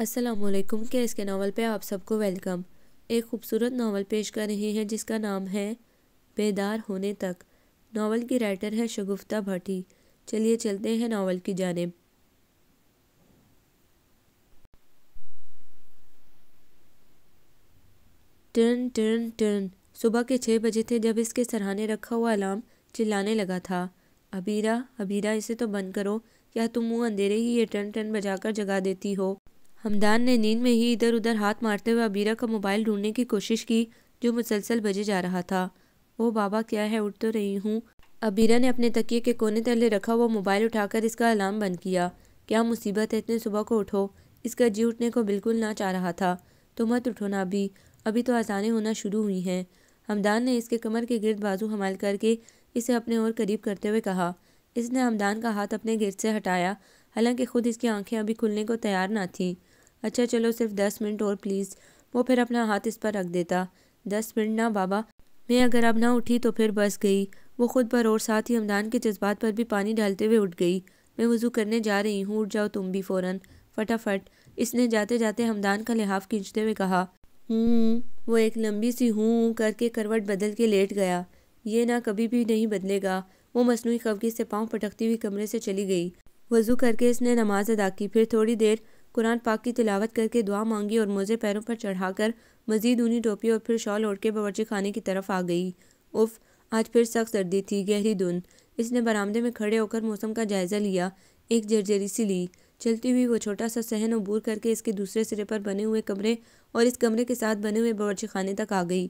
السلام علیکم کے اس کے ناول پہ آپ سب کو ویلکم۔ ایک خوبصورت ناول پیش کر رہے ہیں جس کا نام ہے بیدار ہونے تک۔ ناول کی رائٹر ہے شگفتہ بھاٹی۔ چلیے چلتے ہیں ناول کی جانب۔ ٹرن ٹرن ٹرن صبح کے 6 بجے تھے جب اس کے سرہانے رکھا ہوا الارم چلانے لگا تھا۔ ابیرہ ابیرہ اسے تو بند کرو، کیا تم منہ اندھیرے ہی یہ ٹرن ٹرن بجا کر جگا دیتی ہو؟ ہمدان نے نیند میں ہی ادھر ادھر ہاتھ مارتے ہوئے ابیرہ کا موبائل ڈھونڈنے کی کوشش کی جو مسلسل بجے جا رہا تھا۔ او بابا کیا ہے، اٹھ تو رہی ہوں۔ ابیرہ نے اپنے تکیے کے کونے تلے رکھا ہوا موبائل اٹھا کر اس کا الارم بند کیا۔ کیا مصیبت ہے، اتنے صبح کو اٹھو؟ اس کا جی اٹھنے کو بالکل نہ چاہ رہا تھا۔ تو مت اٹھو نا ابھی تو اذانیں ہونا شروع ہوئی ہیں۔ ہمدان نے اس کے کمر کے گرد بازو حمال کر کے اسے اپنے اور قریب کرتے ہوئے کہا۔ اس نے ہمدان کا ہاتھ اپنے گرد سے ہٹایا، حالانکہ خود اس کی آنکھیں ابھی کھلنے کو تیار نہ تھیں۔ اچھا چلو صرف 10 منٹ اور پلیز۔ وہ پھر اپنا ہاتھ اس پر رکھ دیتا۔ 10 منٹ نہ بابا، میں اگر اب نہ اٹھی تو پھر بس گئی۔ وہ خود پر اور ساتھ ہی ہمدان کے جذبات پر بھی پانی ڈالتے ہوئے اٹھ گئی۔ میں وضو کرنے جا رہی ہوں، اٹھ جاؤ تم بھی فوراً، فٹافٹ۔ اس نے جاتے جاتے ہمدان کا لحاف کھینچتے ہوئے کہا۔ وہ ایک لمبی سی ہوں کر کے کروٹ بدل کے لیٹ گیا۔ یہ نہ کبھی بھی نہیں بدلے گا۔ وہ مصنوعی خفگی سے پاؤں پٹکتی ہوئی کمرے سے چلی گئی۔ وضو کر کے اس نے نماز ادا کی، پھر تھوڑی دیر قرآن پاک کی تلاوت کر کے دعا مانگی اور موزے پیروں پر چڑھا کر مزید اونی ٹوپی اور پھر شال اوڑھ کے باورچی خانے کی طرف آ گئی۔ اف، آج پھر سخت سردی تھی، گہری دھند۔ اس نے برآمدے میں کھڑے ہو کر موسم کا جائزہ لیا، ایک جرجری سی لی۔ چلتی ہوئی وہ چھوٹا سا صحن عبور کر کے اس کے دوسرے سرے پر بنے ہوئے کمرے اور اس کمرے کے ساتھ بنے ہوئے باورچی خانے تک آ گئی۔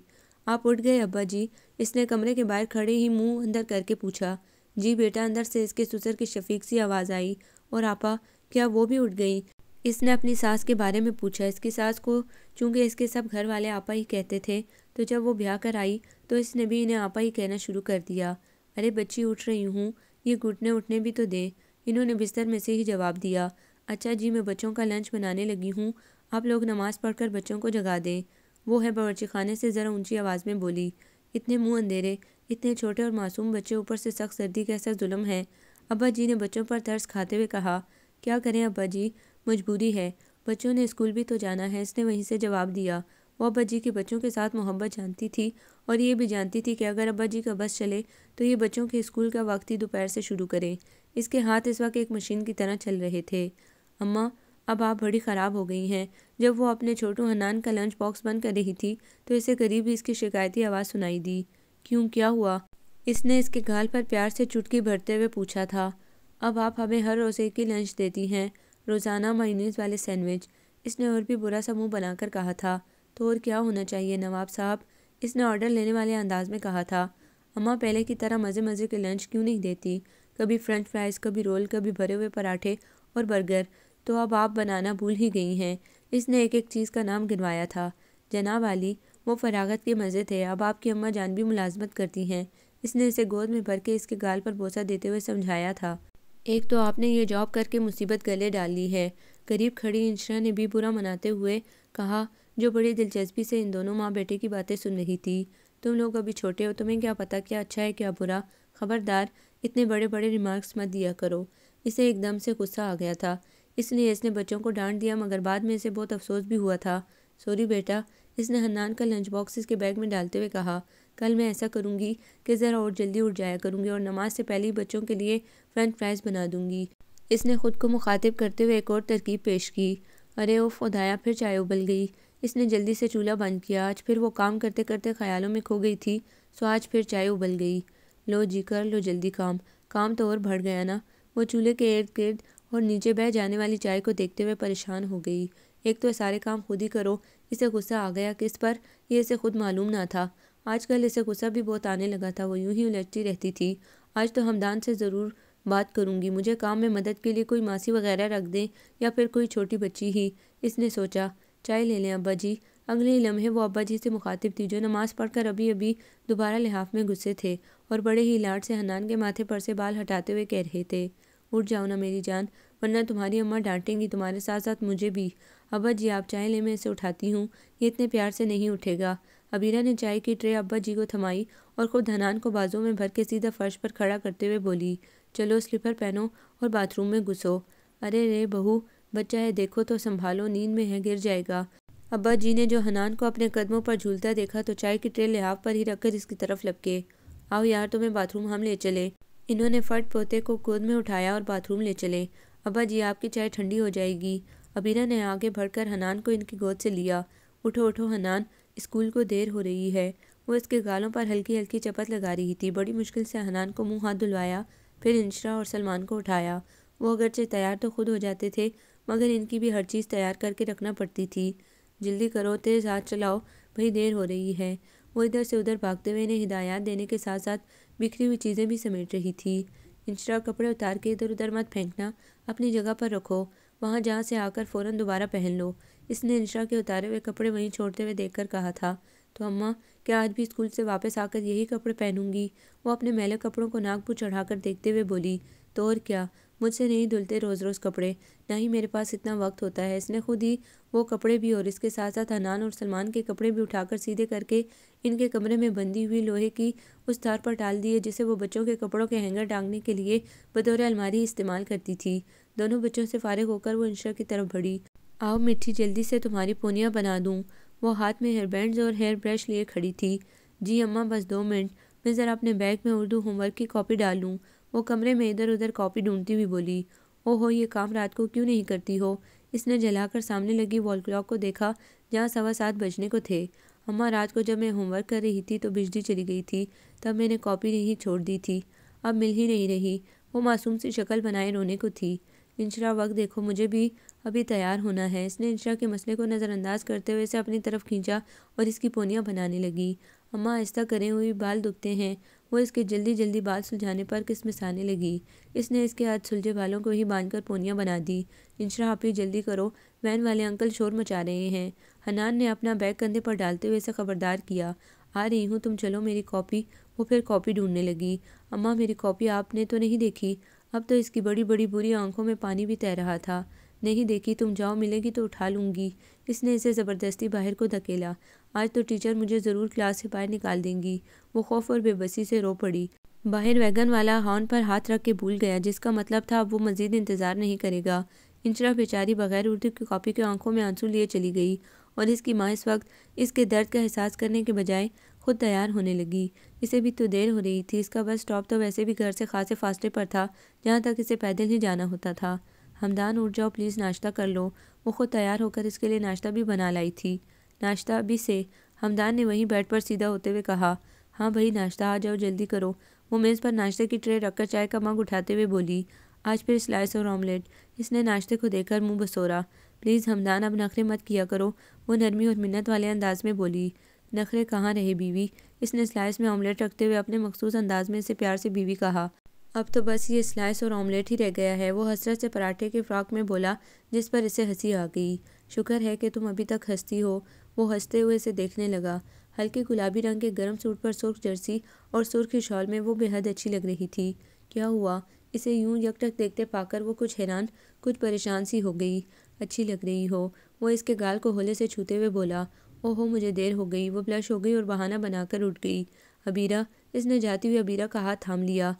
آپ اٹھ گئے ابا جی؟ اس نے کمرے کے باہر کھڑے ہی منہ اندر کر کے پوچھا۔ جی بیٹا، اندر سے اس کے سسر کی شفیق سی آواز آئی۔ اور آپا، کیا وہ بھی اٹھ گئیں؟ اس نے اپنی ساس کے بارے میں پوچھا۔ اس کی ساس کو چونکہ اس کے سب گھر والے آپا ہی کہتے تھے، تو جب وہ بیاہ کر آئی تو اس نے بھی انہیں آپا ہی کہنا شروع کر دیا۔ ارے بچی اٹھ رہی ہوں، یہ گھٹنے اٹھنے بھی تو دے۔ انہوں نے بستر میں سے ہی جواب دیا۔ اچھا جی، میں بچوں کا لنچ بنانے لگی ہوں، آپ لوگ نماز پڑھ کر بچوں کو جگا دیں۔ وہ ہے باورچی خانے سے ذرا اونچی آواز میں بولی۔ اتنے منہ اندھیرے، اتنے چھوٹے اور معصوم بچے، اوپر سے سخت سردی، کیسا ظلم ہے؟ ابا جی نے بچوں پر ترس کھاتے ہوئے کہا۔ کیا کریں ابا جی، مجبوری ہے، بچوں نے اسکول بھی تو جانا ہے، اس نے وہیں سے جواب دیا۔ وہ ابا جی کی بچوں کے ساتھ محبت جانتی تھی اور یہ بھی جانتی تھی کہ اگر ابا جی کا بس چلے تو یہ بچوں کے اسکول کا وقت ہی دوپہر سے شروع کریں۔ اس کے ہاتھ اس وقت ایک مشین کی طرح چل رہے تھے۔ اماں، اب آپ بڑی خراب ہو گئی ہیں۔ جب وہ اپنے چھوٹو حنان کا لنچ باکس بند کر رہی تھی تو اسے قریب ہی اس کی شکایتی آواز سنائی دی۔ کیوں، کیا ہوا؟ اس نے اس کے گال پر پیار سے چٹکی بھرتے ہوئے پوچھا تھا۔ اب آپ ہمیں ہر روز ایک ہی لنچ دیتی ہیں، روزانہ مایونیز والے سینڈوچ۔ اس نے اور بھی برا سا منہ بنا کر کہا تھا۔ تو اور کیا ہونا چاہیے نواب صاحب؟ اس نے آرڈر لینے والے انداز میں کہا تھا۔ اماں پہلے کی طرح مزے مزے کے لنچ کیوں نہیں دیتی؟ کبھی فرنچ فرائز، کبھی رول، کبھی بھرے ہوئے پراٹھے اور برگر۔ تو اب آپ بنانا بھول ہی گئی ہیں۔ اس نے ایک ایک چیز کا نام گنوایا تھا۔ جناب عالی، وہ فراغت کے مزے تھے، اب آپ کی اماں جان بھی ملازمت کرتی ہیں۔ اس نے اسے گود میں بھر کے اس کے گال پر بوسہ دیتے ہوئے سمجھایا تھا۔ ایک تو آپ نے یہ جاب کر کے مصیبت گلے ڈال لی ہے۔ قریب کھڑی انشرا نے بھی برا مناتے ہوئے کہا، جو بڑی دلچسپی سے ان دونوں ماں بیٹے کی باتیں سن رہی تھی۔ تم لوگ ابھی چھوٹے ہو، تمہیں کیا پتا کیا اچھا ہے کیا برا؟ خبردار، اتنے بڑے بڑے ریمارکس مت دیا کرو۔ اسے ایک دم سے غصہ آ گیا تھا، اس لیے اس نے بچوں کو ڈانٹ دیا، مگر بعد میں اسے بہت افسوس بھی ہوا تھا۔ سوری بیٹا، اس نے حنان کا لنچ باکس اس کے بیگ میں ڈالتے ہوئے کہا۔ کل میں ایسا کروں گی کہ ذرا اور جلدی اٹھ جایا کروں گی اور نماز سے پہلے ہی بچوں کے لیے فرنچ فرائز بنا دوں گی۔ اس نے خود کو مخاطب کرتے ہوئے ایک اور ترکیب پیش کی۔ ارے اوف خدایا، پھر چائے ابل گئی۔ اس نے جلدی سے چولہا بند کیا، آج پھر وہ کام کرتے کرتے خیالوں میں کھو گئی تھی، سو آج پھر چائے ابل گئی۔ لو جی کر لو جلدی کام تو اور بڑھ گیا نا۔ وہ چولہے کے ارد گرد اور نیچے بہہ جانے والی چائے کو دیکھتے ہوئے پریشان ہو گئی۔ ایک تو سارے کام خود ہی کرو، اسے غصہ آ گیا کس پر یہ اسے خود معلوم نہ تھا۔ آج کل اسے غصہ بھی بہت آنے لگا تھا، وہ یوں ہی الجھتی رہتی تھی۔ آج تو ہمدان سے ضرور بات کروں گی، مجھے کام میں مدد کے لیے کوئی ماسی وغیرہ رکھ دیں یا پھر کوئی چھوٹی بچی ہی۔ اس نے سوچا، چائے لے لیں ابا جی؟ اگلے ہی لمحے وہ ابا جی سے مخاطب تھی جو نماز پڑھ کر ابھی دوبارہ لحاف میں گھسے تھے اور بڑے ہی لاڈ سے حنان کے ماتھے پر سے بال ہٹاتے ہوئے کہہ رہے تھے، اٹھ جاؤ نا میری جان، ورنہ تمہاری اماں ڈانٹیں گی، تمہارے ساتھ ساتھ مجھے بھی۔ ابا جی آپ چائے لیں، میں اسے اٹھاتی ہوں، یہ اتنے پیار سے نہیں اٹھے گا۔ ابیرہ نے چائے کی ٹرے ابا جی کو تھمائی اور خود حنان کو بازوں میں بھر کے سیدھا فرش پر کھڑا کرتے ہوئے بولی، چلو سلیپر پہنو اور باتھ روم میں گھسو۔ ارے رے بہو، بچہ ہے دیکھو تو سنبھالو، نیند میں ہے گر جائے گا۔ ابا جی نے جو حنان کو اپنے قدموں پر جھولتا دیکھا تو چائے کی ٹرے لحاف پر ہی رکھ کر اس کی طرف لپکے۔ آؤ یار تمہیں باتھ روم ہم لے چلے۔ انہوں نے فٹ پوتے کو گود میں اٹھایا اور باتھ روم لے چلے۔ ابا جی آپ کی چائے ٹھنڈی ہو جائے گی۔ عبیرہ نے آگے بڑھ کر حنان کو ان کی گود سے لیا۔ اٹھو اٹھو حنان، اسکول کو دیر ہو رہی ہے۔ وہ اس کے گالوں پر ہلکی ہلکی چپت لگا رہی تھی۔ بڑی مشکل سے حنان کو منہ ہاتھ دھلوایا، پھر انشرا اور سلمان کو اٹھایا۔ وہ اگرچہ تیار تو خود ہو جاتے تھے مگر ان کی بھی ہر چیز تیار کر کے رکھنا پڑتی تھی۔ جلدی کرو، تیز ہاتھ چلاؤ بھئی، دیر ہو رہی ہے۔ وہ ادھر سے ادھر بھاگتے ہوئے انہیں ہدایات دینے کے ساتھ ساتھ بکھری ہوئی چیزیں بھی سمیٹ رہی تھی۔ انشرا، کپڑے اتار کے ادھر ادھر مت پھینکنا، اپنی جگہ پر رکھو، وہاں جہاں سے آ کر فوراً دوبارہ پہن لو۔ اس نے انشرا کے اتارے ہوئے کپڑے وہیں چھوڑتے ہوئے دیکھ کر کہا تھا۔ تو اماں، کیا آج بھی اسکول سے واپس آ کر یہی کپڑے پہنوں گی؟ وہ اپنے میلے کپڑوں کو ناک پر چڑھا کر دیکھتے ہوئے بولی۔ تو اور کیا، مجھ سے نہیں دھلتے روز روز کپڑے، نہ ہی میرے پاس اتنا وقت ہوتا ہے۔ اس نے خود ہی وہ کپڑے بھی اور اس کے ساتھ ساتھ حنان اور سلمان کے کپڑے بھی اٹھا کر سیدھے کر کے ان کے کمرے میں بندھی ہوئی لوہے کی اس تار پر ڈال دیے جسے وہ بچوں کے کپڑوں کے ہینگر ٹانگنے کے لیے بطور الماری استعمال کرتی تھی۔ دونوں بچوں سے فارغ ہو کر وہ انشرا کی طرف بڑھی۔ آؤ مٹھی، جلدی سے تمہاری پونیاں بنا دوں۔ وہ ہاتھ میں ہیئر بینڈز اور ہیئر برش لیے کھڑی تھی۔ جی اماں، بس 2 منٹ، میں ذرا اپنے بیگ میں اردو ہوم ورک کی کاپی ڈال لوں۔ وہ کمرے میں ادھر ادھر کاپی ڈھونڈتی ہوئی بولی۔ اوہو، یہ کام رات کو کیوں نہیں کرتی ہو؟ اس نے جھلا کر سامنے لگی وال کلاک کو دیکھا جہاں 7:15 بجنے کو تھے۔ اماں، رات کو جب میں ہوم ورک کر رہی تھی تو بجلی چلی گئی تھی، تب میں نے کاپی نہیں چھوڑ دی تھی، اب مل ہی نہیں رہی۔ وہ معصوم سی شکل بنائے رونے کو تھی۔ انشرا، وقت دیکھو، مجھے بھی ابھی تیار ہونا ہے۔ اس نے انشرا کے مسئلے کو نظر انداز کرتے ہوئے اسے اپنی طرف کھینچا اور اس کی پونیاں بنانے لگی۔ اماں، آہستہ کریں، ہوئی بال دکھتے ہیں۔ وہ اس کے جلدی جلدی بال سلجھانے پر کسمسانے لگی۔ اس نے اس کے ہاتھ سلجھے بالوں کو ہی باندھ کر پونیاں بنا دی۔ انشرا، آپ ہی جلدی کرو، وین والے انکل شور مچا رہے ہیں۔ حنان نے اپنا بیگ کندھے پر ڈالتے ہوئے اسے خبردار کیا۔ آ رہی ہوں، تم چلو میری کاپی۔ وہ پھر کاپی ڈھونڈنے لگی۔ اماں، میری کاپی آپ نے تو نہیں دیکھی؟ اب تو اس کی بڑی بڑی بری آنکھوں میں پانی بھی تیر رہا تھا۔ نہیں دیکھی، تم جاؤ، ملے گی تو اٹھا لوں گی۔ اس نے اسے زبردستی باہر کو دھکیلا۔ آج تو ٹیچر مجھے ضرور کلاس سے باہر نکال دیں گی۔ وہ خوف اور بے بسی سے رو پڑی۔ باہر ویگن والا ہارن پر ہاتھ رکھ کے بھول گیا، جس کا مطلب تھا اب وہ مزید انتظار نہیں کرے گا۔ انشرا بیچاری بغیر اردو کی کاپی کے آنکھوں میں آنسو لیے چلی گئی اور اس کی ماں اس وقت اس کے درد کا احساس کرنے کے بجائے خود تیار ہونے لگی۔ اسے بھی تو دیر ہو رہی تھی، اس کا بس اسٹاپ تو ویسے بھی گھر سے خاصے فاصلے پر تھا جہاں تک اسے پیدل ہی جانا ہوتا تھا۔ ہمدان، اٹھ جاؤ پلیز، ناشتہ کر لو۔ وہ خود تیار ہو کر اس کے لیے ناشتہ بھی بنا لائی تھی۔ ناشتہ ابھی سے؟ ہمدان نے وہیں بیڈ پر سیدھا ہوتے ہوئے کہا۔ ہاں بھائی، ناشتہ آ جاؤ، جلدی کرو۔ وہ میز پر ناشتے کی ٹرے رکھ کر چائے کا مگ اٹھاتے ہوئے بولی۔ آج پھر سلائس اور آملیٹ۔ اس نے ناشتے کو دیکھ کر منہ بسورا۔ پلیز ہمدان، اب نخرے مت کیا کرو، وہ نرمی اور منت والے انداز میں بولی۔ نخرے کہاں رہے بیوی؟ اس نے سلائس میں آملیٹ رکھتے ہوئے اپنے مخصوص انداز میں اسے پیار سے بیوی کہا۔ اب تو بس یہ سلائس اور آملیٹ ہی رہ گیا ہے، وہ حسرت سے پراٹھے کے فراق میں بولا جس پر اسے ہنسی آ گئی۔ شکر ہے کہ تم ابھی تک ہنستی ہو۔ وہ ہنستے ہوئے اسے دیکھنے لگا۔ ہلکے گلابی رنگ کے گرم سوٹ پر سرخ جرسی اور سرخ شال میں وہ بے حد اچھی لگ رہی تھی۔ کیا ہوا؟ اسے یوں یکٹک دیکھتے پا کر وہ کچھ حیران، کچھ پریشان سی ہو گئی۔ اچھی لگ رہی ہو، وہ اس کے گال کو ہولے سے چھوتے ہوئے بولا۔ اوہو، مجھے دیر ہو گئی۔ وہ بلش ہو گئی اور بہانہ بنا کر اٹھ گئی۔ عبیرہ، اس نے جاتی ہوئی عبیرہ کا ہاتھ تھام لیا۔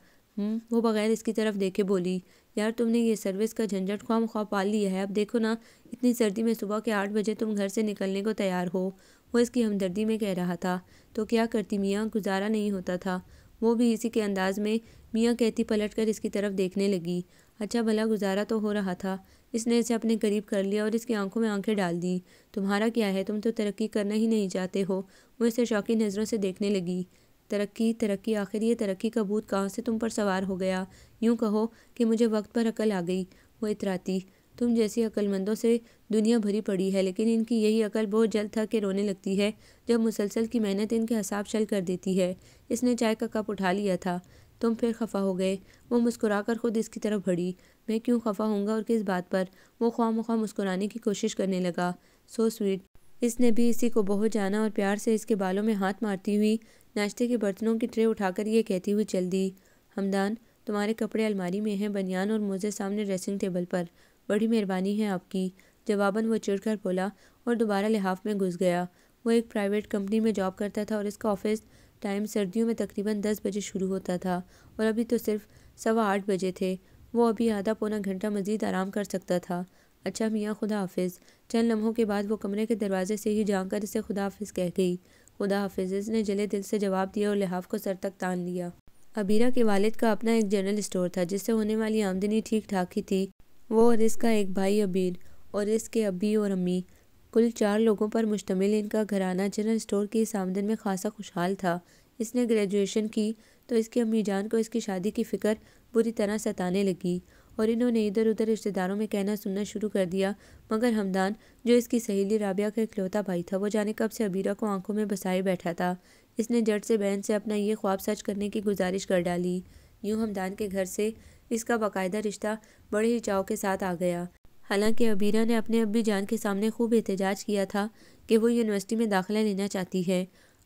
وہ بغیر اس کی طرف دیکھے بولی۔ یار تم نے یہ سروس کا جھنجھٹ خواہ مخواہ پال لیا ہے، اب دیکھو نا، اتنی سردی میں صبح کے 8 بجے تم گھر سے نکلنے کو تیار ہو۔ وہ اس کی ہمدردی میں کہہ رہا تھا۔ تو کیا کرتی میاں، گزارا نہیں ہوتا تھا۔ وہ بھی اسی کے انداز میں میاں کہتی پلٹ کر اس کی طرف دیکھنے لگی۔ اچھا بھلا گزارا تو ہو رہا تھا۔ اس نے اسے اپنے قریب کر لیا اور اس کی آنکھوں میں آنکھیں ڈال دیں۔ تمہارا کیا ہے، تم تو ترقی کرنا ہی نہیں چاہتے ہو۔ وہ اسے شوقی نظروں سے دیکھنے لگی۔ ترقی ترقی، آخر یہ ترقی کا بھوت کہاں سے تم پر سوار ہو گیا؟ یوں کہو کہ مجھے وقت پر عقل آ گئی، وہ اتراتی۔ تم جیسی عقل مندوں سے دنیا بھری پڑی ہے، لیکن ان کی یہی عقل بہت جلد تھک کے رونے لگتی ہے جب مسلسل کی محنت ان کے اعصاب شل کر دیتی ہے۔ اس نے چائے کا کپ اٹھا لیا تھا۔ تم پھر خفا ہو گئے؟ وہ مسکرا کر خود اس کی طرف بڑھی۔ میں کیوں خفا ہوں گا اور کس بات پر؟ وہ خواہ مخواہ مسکرانے کی کوشش کرنے لگا۔ So sweet. اس نے بھی اسی کو بہت جانا اور پیار سے اس کے بالوں میں ہاتھ مارتی ہوئی ناشتے کے برتنوں کی ٹرے اٹھا کر یہ کہتی ہوئی چل دی۔ ہمدان، تمہارے کپڑے الماری میں ہیں، بنیان اور موزے سامنے ڈریسنگ ٹیبل پر۔ بڑی مہربانی ہے آپ کی، جواباً وہ چڑھ کر بولا اور دوبارہ لحاف میں گھس گیا۔ وہ ایک پرائیویٹ کمپنی میں جاب کرتا تھا اور اس کا آفس ٹائم سردیوں میں تقریباً 10 بجے شروع ہوتا تھا اور ابھی تو صرف 7:15 بجے تھے۔ وہ ابھی آدھا پونا گھنٹہ مزید آرام کر سکتا تھا۔ اچھا میاں خدا حافظ۔ چند لمحوں کے بعد وہ کمرے کے دروازے سے ہی جھانک کر اسے خدا حافظ کہہ گئی۔ خدا حافظ، اس نے جلے دل سے جواب دیا اور لحاف کو سر تک تان لیا۔ عبیرہ کے والد کا اپنا ایک جنرل اسٹور تھا جس سے ہونے والی آمدنی ٹھیک ٹھاک ہی تھی۔ وہ اور اس کا ایک بھائی عبیر اور اس کے ابی اور امی، کل 4 لوگوں پر مشتمل ان کا گھرانہ جنرل اسٹور کی اس آمدن میں خاصا خوشحال تھا۔ اس نے گریجویشن کی تو اس کی امی جان کو اس کی شادی کی فکر بری طرح ستانے لگی اور انہوں نے ادھر ادھر رشتہ داروں میں کہنا سننا شروع کر دیا، مگر حمدان جو اس کی سہیلی رابعہ کا اکلوتا بھائی تھا، وہ جانے کب سے عبیرہ کو آنکھوں میں بسائے بیٹھا تھا۔ اس نے جٹ سے بہن سے اپنا یہ خواب سچ کرنے کی گزارش کر ڈالی۔ یوں حمدان کے گھر سے اس کا باقاعدہ رشتہ بڑے ہی چاؤ کے ساتھ آ گیا۔ حالانکہ عبیرہ نے اپنے ابی جان کے سامنے خوب احتجاج کیا تھا کہ وہ یونیورسٹی میں داخلہ لینا چاہتی ہے۔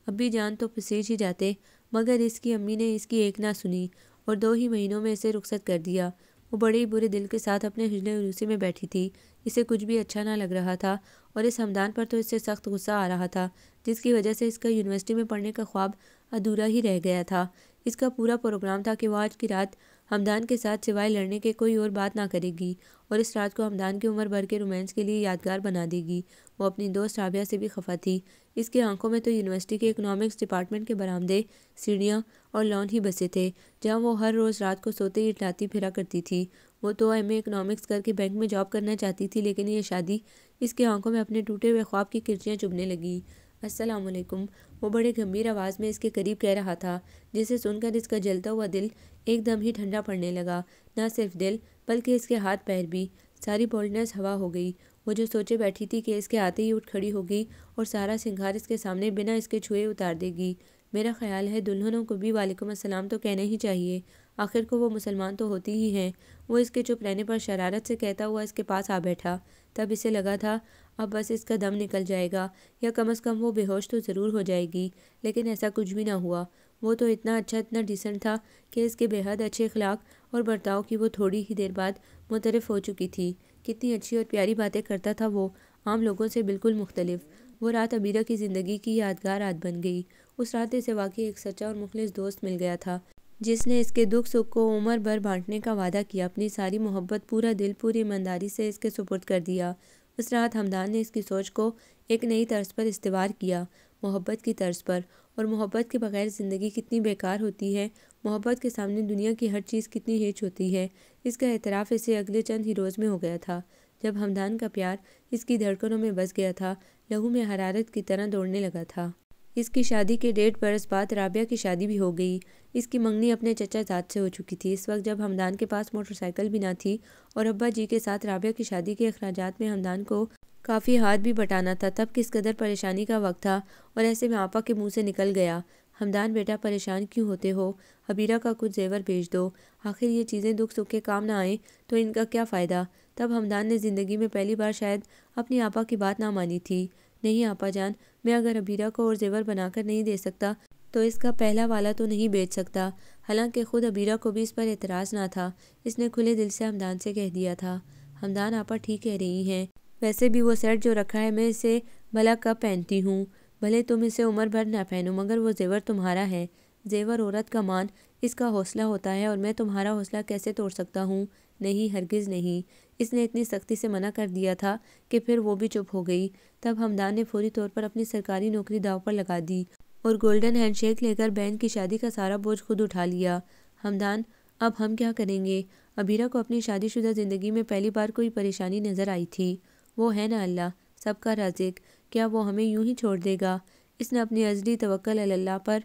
ابی جان تو پسیج ہی جاتے، مگر اس کی امی نے اس کی ایک نہ سنی اور 2 ہی مہینوں میں اسے رخصت کر دیا۔ وہ بڑے ہی برے دل کے ساتھ اپنے حجرِ عروسی میں بیٹھی تھی۔ اسے کچھ بھی اچھا نہ لگ رہا تھا اور اس حمدان پر تو اس سے سخت غصہ آ رہا تھا، جس کی وجہ سے اس کا یونیورسٹی میں پڑھنے کا خواب ادھورا ہی رہ گیا تھا۔ اس کا پورا پروگرام تھا کہ وہ آج کی رات حمدان کے ساتھ سوائے لڑنے کے کوئی اور بات نہ کرے گی اور اس رات کو حمدان کی عمر بھر کے رومانس کے لیے یادگار بنا دے گی۔ وہ اپنی دوست رابعہ سے بھی خفا تھی۔ اس کی آنکھوں میں تو یونیورسٹی کے اکنامکس ڈپارٹمنٹ کے برآمدے، سیڑھیاں اور لان ہی بسے تھے، جہاں وہ ہر روز رات کو سوتے ہی اٹلاتی پھرا کرتی تھی۔ وہ تو ایم اے اکنامکس کر کے بینک میں جاب کرنا چاہتی تھی، لیکن یہ شادی اس کی آنکھوں میں اپنے ٹوٹے ہوئے خواب کی کرچیاں چبھنے لگی۔ السلام علیکم، وہ بڑے گمبھیر آواز میں اس کے قریب کہہ رہا تھا، جسے سن کر اس کا جلتا ہوا دل ایک دم ہی ٹھنڈا پڑنے لگا۔ نہ صرف دل بلکہ اس کے ہاتھ پیر بھی، ساری بولڈنس ہوا ہو گئی۔ وہ جو سوچے بیٹھی تھی کہ اس کے آتے ہی اٹھ کھڑی ہوگی اور سارا سنگھار اس کے سامنے بنا اس کے چھوئے اتار دے گی۔ میرا خیال ہے دلہنوں کو بھی وعلیکم السلام تو کہنا ہی چاہیے، آخر کو وہ مسلمان تو ہوتی ہی ہیں۔ وہ اس کے چپ رہنے پر شرارت سے کہتا ہوا اس کے پاس آ بیٹھا۔ تب اسے لگا تھا اب بس اس کا دم نکل جائے گا یا کم از کم وہ بے ہوش تو ضرور ہو جائے گی، لیکن ایسا کچھ بھی نہ ہوا۔ وہ تو اتنا اچھا، اتنا ڈیسنٹ تھا کہ اس کے بے حد اچھے اخلاق اور برتاؤ کی وہ تھوڑی ہی دیر بعد متعارف ہو چکی تھی۔ کتنی اچھی اور پیاری باتیں کرتا تھا وہ، عام لوگوں سے بالکل مختلف۔ وہ رات عبیرہ کی زندگی کی یادگار رات بن گئی۔ اس رات اسے واقعی ایک سچا اور مخلص دوست مل گیا تھا، جس نے اس کے دکھ سکھ کو عمر بھر بانٹنے کا وعدہ کیا، اپنی ساری محبت، پورا دل، پوری ایمانداری سے اس کے سپرد کر دیا۔ اس رات حمدان نے اس کی سوچ کو ایک نئی طرز پر استوار کیا، محبت کی طرز پر، اور محبت کے بغیر زندگی کتنی بیکار ہوتی ہے، محبت کے سامنے دنیا کی ہر چیز کتنی ہیچ ہوتی ہے، اس کا اعتراف اسے اگلے چند ہی روز میں ہو گیا تھا، جب حمدان کا پیار اس کی دھڑکنوں میں بس گیا تھا، لہو میں حرارت کی طرح دوڑنے لگا تھا۔ اس کی شادی کے 1.5 برس بعد رابعہ کی شادی بھی ہو گئی۔ اس کی منگنی اپنے چچا زاد سے ہو چکی تھی۔ اس وقت جب حمدان کے پاس موٹر سائیکل بھی نہ تھی اور ابا جی کے ساتھ رابعہ کی شادی کے اخراجات میں حمدان کو کافی ہاتھ بھی بٹانا تھا، تب کس قدر پریشانی کا وقت تھا، اور ایسے میں آپا کے منہ سے نکل گیا، حمدان بیٹا پریشان کیوں ہوتے ہو، عبیرہ کا کچھ زیور بھیج دو، آخر یہ چیزیں دکھ سکھ کے کام نہ آئیں تو ان کا کیا فائدہ۔ تب حمدان نے زندگی میں پہلی بار شاید اپنی آپا کی بات نہ مانی تھی۔ نہیں آپا جان، میں اگر عبیرہ کو اور زیور بنا کر نہیں دے سکتا تو اس کا پہلا والا تو نہیں بیچ سکتا۔ حالانکہ خود عبیرہ کو بھی اس پر اعتراض نہ تھا، اس نے کھلے دل سے حمدان سے کہہ دیا تھا، حمدان آپا ٹھیک کہہ رہی ہیں، ویسے بھی وہ سیٹ جو رکھا ہے میں اسے بھلا کب پہنتی ہوں، بھلے تم اسے عمر بھر نہ پہنو، مگر وہ زیور تمہارا ہے، زیور عورت کا مان، اس کا حوصلہ ہوتا ہے، اور میں تمہارا حوصلہ کیسے توڑ سکتا ہوں، نہیں ہرگز نہیں۔ اس نے اتنی سختی سے منع کر دیا تھا کہ پھر وہ بھی چپ ہو گئی۔ تب حمدان نے فوری طور پر اپنی سرکاری نوکری داؤ پر لگا دی اور گولڈن ہینڈ شیک لے کر بہن کی شادی کا سارا بوجھ خود اٹھا لیا۔ حمدان، اب ہم کیا کریں گے؟ عبیرہ کو اپنی شادی شدہ زندگی میں پہلی بار کوئی پریشانی نظر آئی تھی۔ وہ ہے نا اللہ، سب کا رازق، کیا وہ ہمیں یوں ہی چھوڑ دے گا؟ اس نے اپنی ازلی توکل علی اللہ پر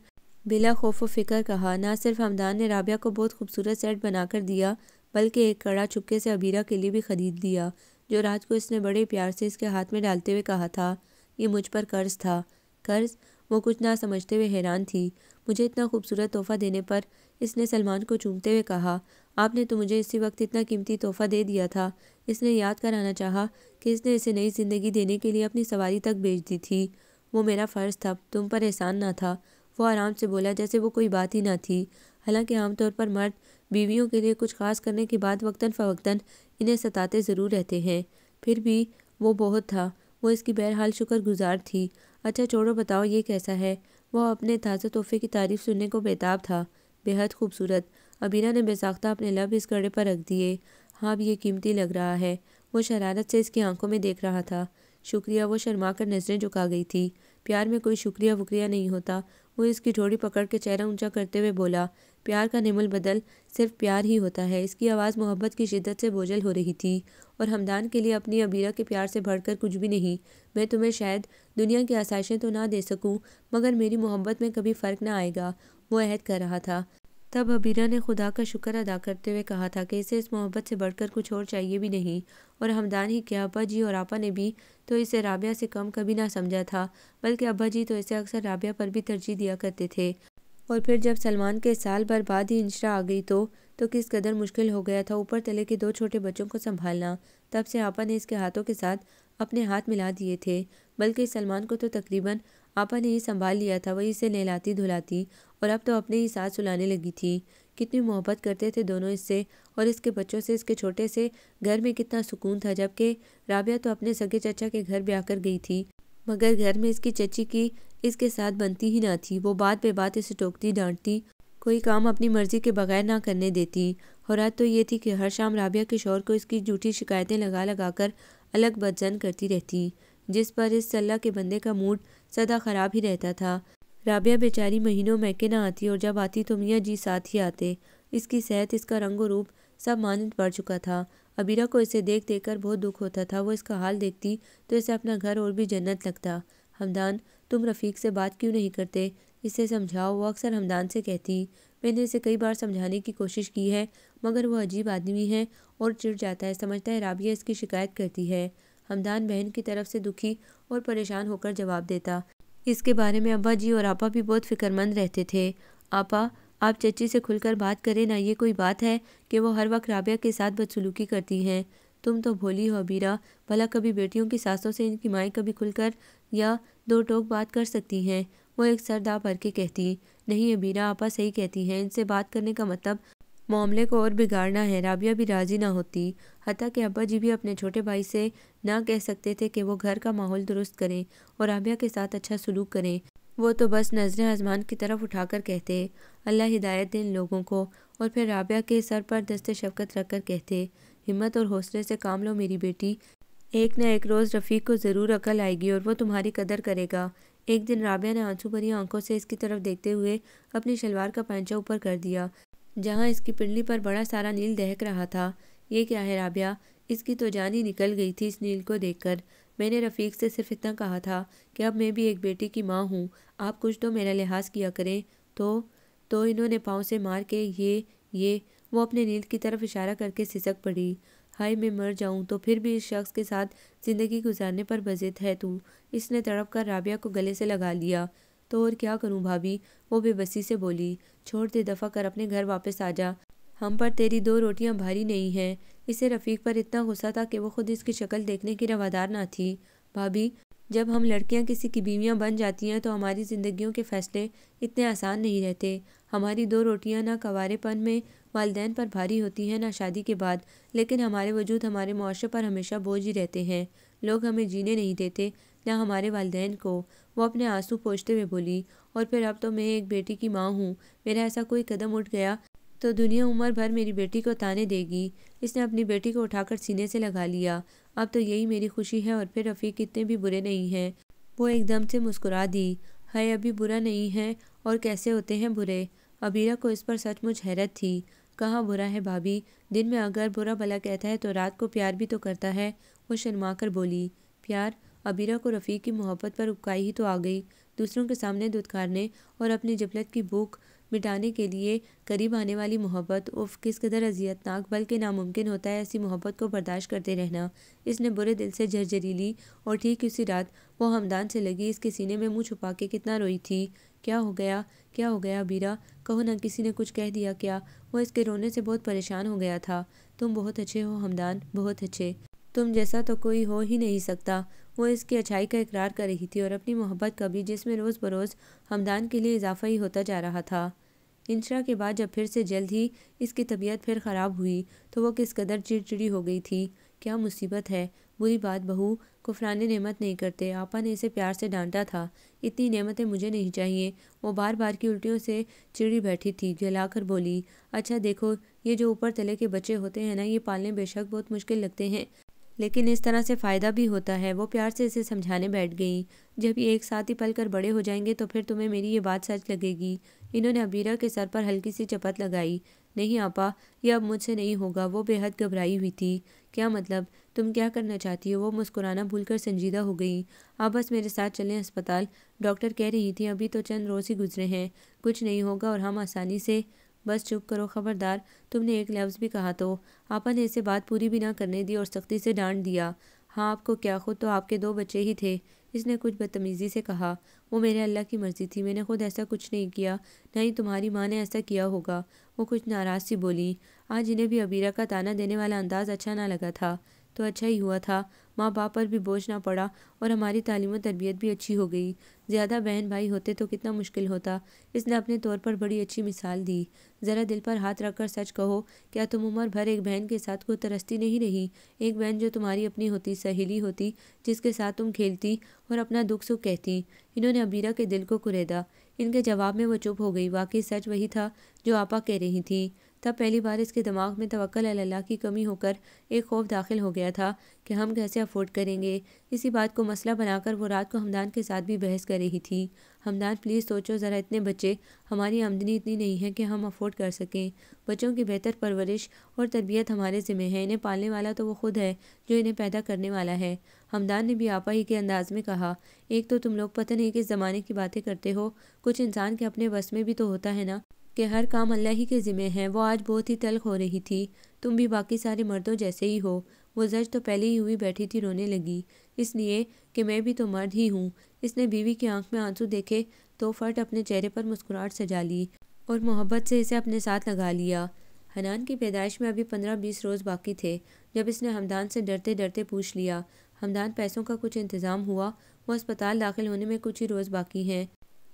بلا خوف و فکر کہا۔ نہ صرف حمدان نے رابعہ کو بہت خوبصورت سیٹ بنا کر دیا، بلکہ ایک کڑا چپکے سے عبیرہ کے لیے بھی خرید لیا، جو رات کو اس نے بڑے پیار سے اس کے ہاتھ میں ڈالتے ہوئے کہا تھا، یہ مجھ پر قرض تھا۔ قرض؟ وہ کچھ نہ سمجھتے ہوئے حیران تھی۔ مجھے اتنا خوبصورت تحفہ دینے پر، اس نے سلمان کو چومتے ہوئے کہا، آپ نے تو مجھے اسی وقت اتنا قیمتی تحفہ دے دیا تھا۔ اس نے یاد کرانا چاہا کہ اس نے اسے نئی زندگی دینے کے لیے اپنی سواری تک بیچ دی تھی۔ وہ میرا فرض تھا، تم پر احسان نہ تھا، وہ آرام سے بولا جیسے وہ کوئی بات ہی نہ تھی۔ حالانکہ عام طور پر مرد بیویوں کے لیے کچھ خاص کرنے کے بعد وقتاً فوقتاً انہیں ستاتے ضرور رہتے ہیں، پھر بھی وہ بہت تھا، وہ اس کی بہرحال شکر گزار تھی۔ اچھا چھوڑو، بتاؤ یہ کیسا ہے؟ وہ اپنے تازہ تحفے کی تعریف سننے کو بےتاب تھا۔ بے حد خوبصورت۔ عبیرہ نے بے ساختہ اپنے لب اس کڑے پر رکھ دیے۔ ہاں اب یہ قیمتی لگ رہا ہے۔ وہ شرارت سے اس کی آنکھوں میں دیکھ رہا تھا۔ شکریہ، وہ شرما کر نظریں جھکا گئی تھی۔ پیار میں کوئی شکریہ وکریہ نہیں ہوتا۔ وہ اس کی ٹھوڑی پکڑ کے چہرہ اونچا کرتے ہوئے بولا، پیار کا نعم البدل صرف پیار ہی ہوتا ہے۔ اس کی آواز محبت کی شدت سے بوجھل ہو رہی تھی، اور ہمدان کے لیے اپنی عبیرہ کے پیار سے بڑھ کر کچھ بھی نہیں۔ میں تمہیں شاید دنیا کی آسائشیں تو نہ دے سکوں، مگر میری محبت میں کبھی فرق نہ آئے گا، وہ عہد کر رہا تھا۔ تب عبیرہ نے خدا کا شکر ادا کرتے ہوئے کہا تھا کہ اسے اس محبت سے بڑھ کر کچھ اور چاہیے بھی نہیں، اور ہمدان ہی کیا، ابا جی اور آپا نے بھی تو اسے رابعہ سے کم کبھی نہ سمجھا تھا، بلکہ ابا جی تو اسے اکثر رابعہ پر بھی ترجیح دیا کرتے تھے۔ اور پھر جب سلمان کے سال بھر بعد ہی انشرا آ گئی تو کس قدر مشکل ہو گیا تھا اوپر تلے کے 2 چھوٹے بچوں کو سنبھالنا۔ تب سے آپا نے اس کے ہاتھوں کے ساتھ اپنے ہاتھ ملا دیے تھے، بلکہ سلمان کو تو تقریباً آپا نے ہی سنبھال لیا تھا، وہی اسے نہلاتی دھلاتی، اور اب تو اپنے ہی ساتھ سلانے لگی تھی۔ کتنی محبت کرتے تھے دونوں اس سے اور اس کے بچوں سے۔ اس کے چھوٹے سے گھر میں کتنا سکون تھا، جبکہ رابعہ تو اپنے سگے چچا کے گھر بیاہ کر گئی تھی، مگر گھر میں اس کی چچی کی اس کے ساتھ بنتی ہی نہ تھی۔ وہ بات بے بات اسے ٹوکتی ڈانٹتی، کوئی کام اپنی مرضی کے بغیر نہ کرنے دیتی، اور حد تو یہ تھی کہ ہر شام رابعہ کے شوہر کو اس کی جھوٹی شکایتیں لگا لگا کر الگ بدزن کرتی رہتی، جس پر اس اللہ کے بندے کا موڈ سدا خراب ہی رہتا تھا۔ رابعہ بیچاری مہینوں میکے نہ آتی، اور جب آتی تو میاں جی ساتھ ہی آتے۔ اس کی صحت، اس کا رنگ و روپ سب مانند پڑ چکا تھا۔ عبیرہ کو اسے دیکھ دیکھ کر بہت دکھ ہوتا تھا۔ وہ اس کا حال دیکھتی تو اسے اپنا گھر اور بھی جنت لگتا۔ ہمدان، تم رفیق سے بات کیوں نہیں کرتے؟ اسے سمجھاؤ، وہ اکثر ہمدان سے کہتی۔ میں نے اسے کئی بار سمجھانے کی کوشش کی ہے، مگر وہ عجیب آدمی ہے اور چڑ جاتا ہے، سمجھتا ہے رابعہ اس کی شکایت کرتی ہے۔ ہمدان بہن کی طرف سے دکھی اور پریشان ہو کر جواب دیتا۔ اس کے بارے میں ابا جی اور آپا بھی بہت فکر مند رہتے تھے۔ آپا، آپ چچی سے کھل کر بات کریں نا، یہ کوئی بات ہے کہ وہ ہر وقت رابعہ کے ساتھ بدسلوکی کرتی ہیں؟ تم تو بھولی ہو عبیرہ، بھلا کبھی بیٹیوں کی ساسوں سے ان کی مائیں کبھی کھل کر یا 2 ٹوک بات کر سکتی ہیں؟ وہ ایک سر داء بھر کے کہتی۔ نہیں عبیرہ، آپا صحیح کہتی ہیں، ان سے بات کرنے کا مطلب معاملے کو اور بگاڑنا ہے۔ رابعہ بھی راضی نہ ہوتی، حتیٰ کہ ابا جی بھی اپنے چھوٹے بھائی سے نہ کہہ سکتے تھے کہ وہ گھر کا ماحول درست کریں اور رابعہ کے ساتھ اچھا سلوک کریں۔ وہ تو بس نظریں آسمان کی طرف اٹھا کر کہتے، اللہ ہدایت دے ان لوگوں کو، اور پھر رابعہ کے سر پر دست شفقت رکھ کر کہتے، ہمت اور حوصلے سے کام لو میری بیٹی، ایک نہ ایک روز رفیق کو ضرور عقل آئے گی اور وہ تمہاری قدر کرے گا۔ ایک دن رابعہ نے آنسو بھری آنکھوں سے اس کی طرف دیکھتے ہوئے اپنی شلوار کا پائنچہ اوپر کر دیا، جہاں اس کی پنڈلی پر بڑا سارا نیل دہک رہا تھا۔ یہ کیا ہے رابعہ؟ اس کی تو جان ہی نکل گئی تھی اس نیل کو دیکھ کر۔ میں نے رفیق سے صرف اتنا کہا تھا کہ اب میں بھی ایک بیٹی کی ماں ہوں، آپ کچھ تو میرا لحاظ کیا کریں۔ تو انہوں نے پاؤں سے مار کے یہ وہ اپنے نیل کی طرف اشارہ کر کے سسک پڑی۔ ہائے میں مر جاؤں تو پھر بھی اس شخص کے ساتھ زندگی گزارنے پر بضد ہے تو؟ اس نے تڑپ کر رابعہ کو گلے سے لگا لیا۔ تو اور کیا کروں بھابھی؟ وہ بے بسی سے بولی۔ چھوڑ دے، دفع کر، اپنے گھر واپس آ جا، ہم پر تیری 2 روٹیاں بھاری نہیں ہیں۔ اسے رفیق پر اتنا غصہ تھا کہ وہ خود اس کی شکل دیکھنے کی روادار نہ تھی۔ بھابھی، جب ہم لڑکیاں کسی کی بیویاں بن جاتی ہیں تو ہماری زندگیوں کے فیصلے اتنے آسان نہیں رہتے۔ ہماری 2 روٹیاں نہ کنوارے پن میں والدین پر بھاری ہوتی ہیں نہ شادی کے بعد، لیکن ہمارے وجود ہمارے معاشرے پر ہمیشہ بوجھ ہی رہتے ہیں۔ لوگ ہمیں جینے نہیں دیتے، نہ ہمارے والدین کو۔ وہ اپنے آنسو پوچھتے ہوئے بولی، اور پھر اب تو میں ایک بیٹی کی ماں ہوں، میرا ایسا کوئی قدم اٹھ گیا تو دنیا عمر بھر میری بیٹی کو تانے دے گی۔ اس نے اپنی بیٹی کو اٹھا کر سینے سے لگا لیا۔ اب تو یہی میری خوشی ہے، اور پھر رفیق اتنے بھی برے نہیں ہیں۔ وہ ایک دم سے مسکرا دی۔ ہائے، ابھی برا نہیں ہے، اور کیسے ہوتے ہیں برے؟ عبیرہ کو اس پر سچ مچ حیرت تھی۔ کہاں برا ہے بھابھی؟ دن میں اگر برا بھلا کہتا ہے تو رات کو پیار بھی تو کرتا ہے، وہ شرما کر بولی۔ پیار؟ عبیرہ کو رفیق کی محبت پر اکائی ہی تو آ گئی۔ دوسروں کے سامنے دھتکارنے اور اپنی جبلت کی بھوک مٹانے کے لیے قریب آنے والی محبت، اف کس قدر اذیت ناک بلکہ ناممکن ہوتا ہے ایسی محبت کو برداشت کرتے رہنا۔ اس نے برے دل سے جھرجھری لی، اور ٹھیک اسی رات وہ ہمدان سے لگی اس کے سینے میں منہ چھپا کے کتنا روئی تھی۔ کیا ہو گیا؟ کیا ہو گیا عبیرہ؟ کہو نہ، کسی نے کچھ کہہ دیا کیا؟ وہ اس کے رونے سے بہت پریشان ہو گیا تھا۔ تم بہت اچھے ہو ہمدان، بہت اچھے، تم جیسا تو کوئی ہو ہی نہیں سکتا۔ وہ اس کی اچھائی کا اقرار کر رہی تھی اور اپنی محبت کا بھی، جس میں روز بروز ہمدان کے لیے اضافہ ہی ہوتا جا رہا تھا۔ انشرا کے بعد جب پھر سے جلد ہی اس کی طبیعت پھر خراب ہوئی تو وہ کس قدر چڑچڑی ہو گئی تھی۔ کیا مصیبت ہے؟ بری بات بہو، کفران نعمت نہیں کرتے، آپا نے اسے پیار سے ڈانٹا تھا۔ اتنی نعمتیں مجھے نہیں چاہیے۔ وہ بار بار کی الٹیوں سے چڑی بیٹھی تھی، جلا کر بولی۔ اچھا دیکھو، یہ جو اوپر تلے کے بچے ہوتے ہیں نا، یہ پالنے بے شک بہت مشکل لگتے ہیں، لیکن اس طرح سے فائدہ بھی ہوتا ہے۔ وہ پیار سے اسے سمجھانے بیٹھ گئیں۔ جب یہ ایک ساتھ ہی پل کر بڑے ہو جائیں گے تو پھر تمہیں میری یہ بات سچ لگے گی۔ انہوں نے عبیرہ کے سر پر ہلکی سی چپت لگائی۔ نہیں آپا، یہ اب مجھ سے نہیں ہوگا۔ وہ بے حد گھبرائی ہوئی تھی۔ کیا مطلب؟ تم کیا کرنا چاہتی ہو؟ وہ مسکرانا بھول کر سنجیدہ ہو گئی۔ آپ بس میرے ساتھ چلیں اسپتال۔ ڈاکٹر کہہ رہی تھیں ابھی تو چند روز ہی گزرے ہیں، کچھ نہیں ہوگا اور ہم آسانی سے… بس چپ کرو، خبردار تم نے ایک لفظ بھی کہا تو… آپا نے اسے بات پوری بھی نہ کرنے دی اور سختی سے ڈانٹ دیا۔ ہاں آپ کو کیا، خود تو آپ کے 2 بچے ہی تھے، اس نے کچھ بدتمیزی سے کہا۔ وہ میرے اللہ کی مرضی تھی، میں نے خود ایسا کچھ نہیں کیا، نہ ہی تمہاری ماں نے ایسا کیا ہوگا۔ وہ کچھ ناراض سی بولی۔ آج انہیں بھی عبیرہ کا طعنہ دینے والا انداز اچھا نہ لگا تھا۔ تو اچھا ہی ہوا تھا، ماں باپ پر بھی بوجھ نہ پڑا اور ہماری تعلیم و تربیت بھی اچھی ہو گئی۔ زیادہ بہن بھائی ہوتے تو کتنا مشکل ہوتا۔ اس نے اپنے طور پر بڑی اچھی مثال دی۔ ذرا دل پر ہاتھ رکھ کر سچ کہو، کیا تم عمر بھر ایک بہن کے ساتھ کوئی ترستی نہیں رہی؟ ایک بہن جو تمہاری اپنی ہوتی، سہیلی ہوتی، جس کے ساتھ تم کھیلتی اور اپنا دکھ سکھ کہتی۔ انہوں نے عبیرہ کے دل کو کریدا۔ ان کے جواب میں وہ چپ ہو گئی۔ واقعی سچ وہی تھا جو آپا کہہ رہی تھیں۔ تب پہلی بار اس کے دماغ میں توکل علی اللہ کی کمی ہو کر ایک خوف داخل ہو گیا تھا کہ ہم کیسے افورڈ کریں گے۔ اسی بات کو مسئلہ بنا کر وہ رات کو حمدان کے ساتھ بھی بحث کر رہی تھی۔ حمدان پلیز سوچو ذرا، اتنے بچے، ہماری آمدنی اتنی نہیں ہے کہ ہم افورڈ کر سکیں۔ بچوں کی بہتر پرورش اور تربیت ہمارے ذمہ ہے، انہیں پالنے والا تو وہ خود ہے جو انہیں پیدا کرنے والا ہے۔ حمدان نے بھی آپا ہی کے انداز میں کہا۔ ایک تو تم لوگ پتہ نہیں کس زمانے کی باتیں کرتے ہو، کچھ انسان کے اپنے بس میں بھی تو ہوتا ہے نا کہ ہر کام اللہ ہی کے ذمہ ہے۔ وہ آج بہت ہی تلخ ہو رہی تھی۔ تم بھی باقی سارے مردوں جیسے ہی ہو۔ وہ زج تو پہلے ہی ہوئی بیٹھی تھی، رونے لگی۔ اس لیے کہ میں بھی تو مرد ہی ہوں۔ اس نے بیوی کی آنکھ میں آنسو دیکھے تو فٹ اپنے چہرے پر مسکراہٹ سجا لی اور محبت سے اسے اپنے ساتھ لگا لیا۔ حنان کی پیدائش میں ابھی 15-20 روز باقی تھے جب اس نے حمدان سے ڈرتے ڈرتے پوچھ لیا، حمدان پیسوں کا کچھ انتظام ہوا؟ وہ اسپتال داخل ہونے میں کچھ ہی روز باقی ہیں۔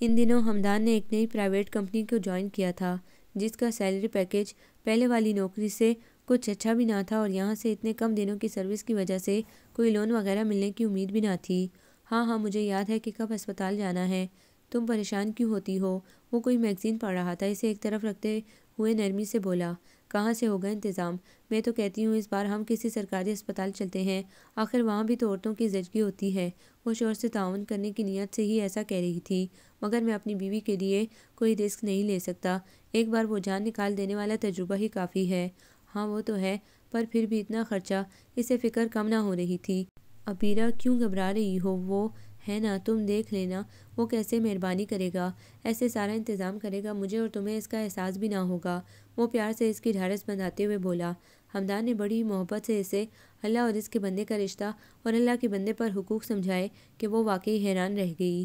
ان دنوں حمدان نے ایک نئی پرائیویٹ کمپنی کو جوائن کیا تھا جس کا سیلری پیکیج پہلے والی نوکری سے کچھ اچھا بھی نہ تھا اور یہاں سے اتنے کم دنوں کی سروس کی وجہ سے کوئی لون وغیرہ ملنے کی امید بھی نہ تھی۔ ہاں ہاں مجھے یاد ہے کہ کب اسپتال جانا ہے۔ تم پریشان کیوں ہوتی ہو؟ وہ کوئی میگزین پڑھ رہا تھا، اسے ایک طرف رکھتے ہوئے نرمی سے بولا۔ کہاں سے ہوگا انتظام؟ میں تو کہتی ہوں اس بار ہم کسی سرکاری اسپتال چلتے ہیں، آخر وہاں بھی تو عورتوں کی زچگی ہوتی ہے۔ وہ شوہر سے تعاون کرنے کی نیت سے ہی ایسا کہہ رہی تھی، مگر میں اپنی بیوی کے لیے کوئی رسک نہیں لے سکتا۔ ایک بار وہ جان نکال دینے والا تجربہ ہی کافی ہے۔ ہاں وہ تو ہے، پر پھر بھی اتنا خرچہ، اسے فکر کم نہ ہو رہی تھی۔ عبیرہ کیوں گھبرا رہی ہو؟ وہ ہے نا، تم دیکھ لینا وہ کیسے مہربانی کرے گا، ایسے سارا انتظام کرے گا، مجھے اور تمہیں اس کا احساس بھی نہ ہوگا۔ وہ پیار سے اس کی ڈھارس بندھاتے ہوئے بولا۔ حمدان نے بڑی محبت سے اسے اللہ اور اس کے بندے کا رشتہ اور اللہ کے بندے پر حقوق سمجھائے کہ وہ واقعی حیران رہ گئی۔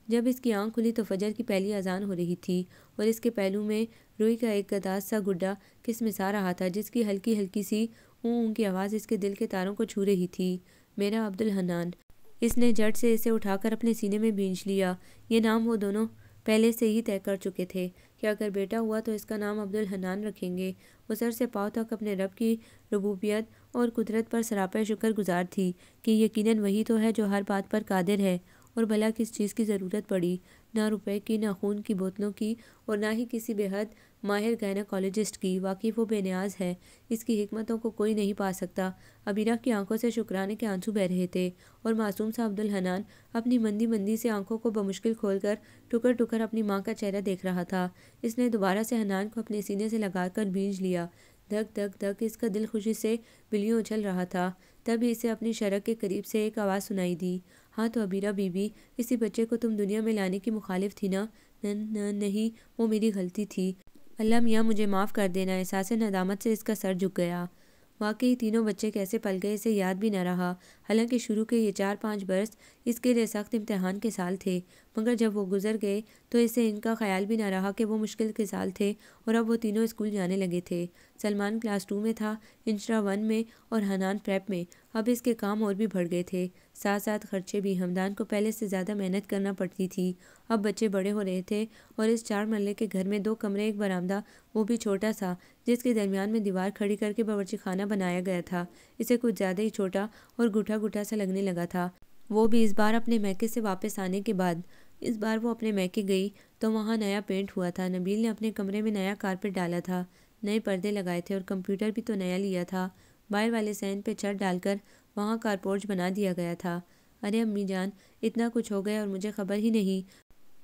جب اس کی آنکھ کھلی تو فجر کی پہلی اذان ہو رہی تھی اور اس کے پہلو میں روئی کا ایک گداز سا گڈا کسمسا رہا تھا جس کی ہلکی ہلکی سی اون کی آواز اس کے دل کے تاروں کو چھو رہی تھی۔ میرا عبدالحنان۔ اس نے جھٹ سے اسے اٹھا کر اپنے سینے میں بھینچ لیا۔ یہ نام وہ دونوں پہلے سے ہی طے کر چکے تھے کہ اگر بیٹا ہوا تو اس کا نام عبدالحنان رکھیں گے۔ وہ سر سے پاؤں تک اپنے رب کی ربوبیت اور قدرت پر سراپا شکر گزار تھی کہ یقیناً وہی تو ہے جو ہر بات پر قادر ہے، اور بھلا کس چیز کی ضرورت پڑی؟ نہ روپے کی، نہ خون کی بوتلوں کی، اور نہ ہی کسی بے حد ماہر گائنیکالوجسٹ کی۔ واقعی وہ بے نیاز ہے، اس کی حکمتوں کو کوئی نہیں پا سکتا۔ عبیرہ کی آنکھوں سے شکرانے کے آنسو بہہ رہے تھے اور معصوم سا عبدالحنان اپنی مندی مندی سے آنکھوں کو بمشکل کھول کر ٹکر ٹکر اپنی ماں کا چہرہ دیکھ رہا تھا۔ اس نے دوبارہ سے حنان کو اپنے سینے سے لگا کر بھینچ لیا۔ دھک دھک دھک اس کا دل خوشی سے بلیوں اچھل رہا تھا۔ تبھی اسے اپنی شرک کے قریب سے ایک آواز سنائی دی۔ ہاں تو عبیرہ بی بی، اسی بچے کو تم دنیا میں لانے کی مخالف تھی نا؟ نہیں، وہ میری غلطی تھی، اللہ میاں مجھے معاف کر دینا۔ احساس ندامت سے اس کا سر جھک گیا۔ واقعی تینوں بچے کیسے پل گئے اسے یاد بھی نہ رہا، حالانکہ شروع کے یہ 4-5 برس اس کے لیے سخت امتحان کے سال تھے، مگر جب وہ گزر گئے تو اسے ان کا خیال بھی نہ رہا کہ وہ مشکل کے سال تھے، اور اب وہ تینوں اسکول جانے لگے تھے۔ سلمان کلاس 2 میں تھا، انشرا 1 میں اور حنان پریپ میں۔ اب اس کے کام اور بھی بڑھ گئے تھے، ساتھ ساتھ خرچے بھی۔ حمدان کو پہلے سے زیادہ محنت کرنا پڑتی تھی۔ اب بچے بڑے ہو رہے تھے اور اس 4 مرلے کے گھر میں 2 کمرے، ایک برآمدہ، وہ بھی چھوٹا سا، جس کے درمیان میں دیوار کھڑی کر کے باورچی خانہ بنایا گیا تھا، اسے کچھ زیادہ ہی چھوٹا اور گھٹا گھٹا سا لگنے لگا تھا۔ وہ بھی اس بار اپنے میکے سے واپس آنے کے بعد۔ اس بار وہ اپنے میکے گئی تو وہاں نیا پینٹ ہوا تھا، نبیل نے اپنے کمرے میں نیا کارپیٹ ڈالا تھا، نئے پردے لگائے تھے اور کمپیوٹر بھی تو نیا لیا تھا۔ باہر والے صحن پہ چھت ڈال کر وہاں کارپورچ بنا دیا گیا تھا۔ ارے امی جان، اتنا کچھ ہو گیا اور مجھے خبر ہی نہیں۔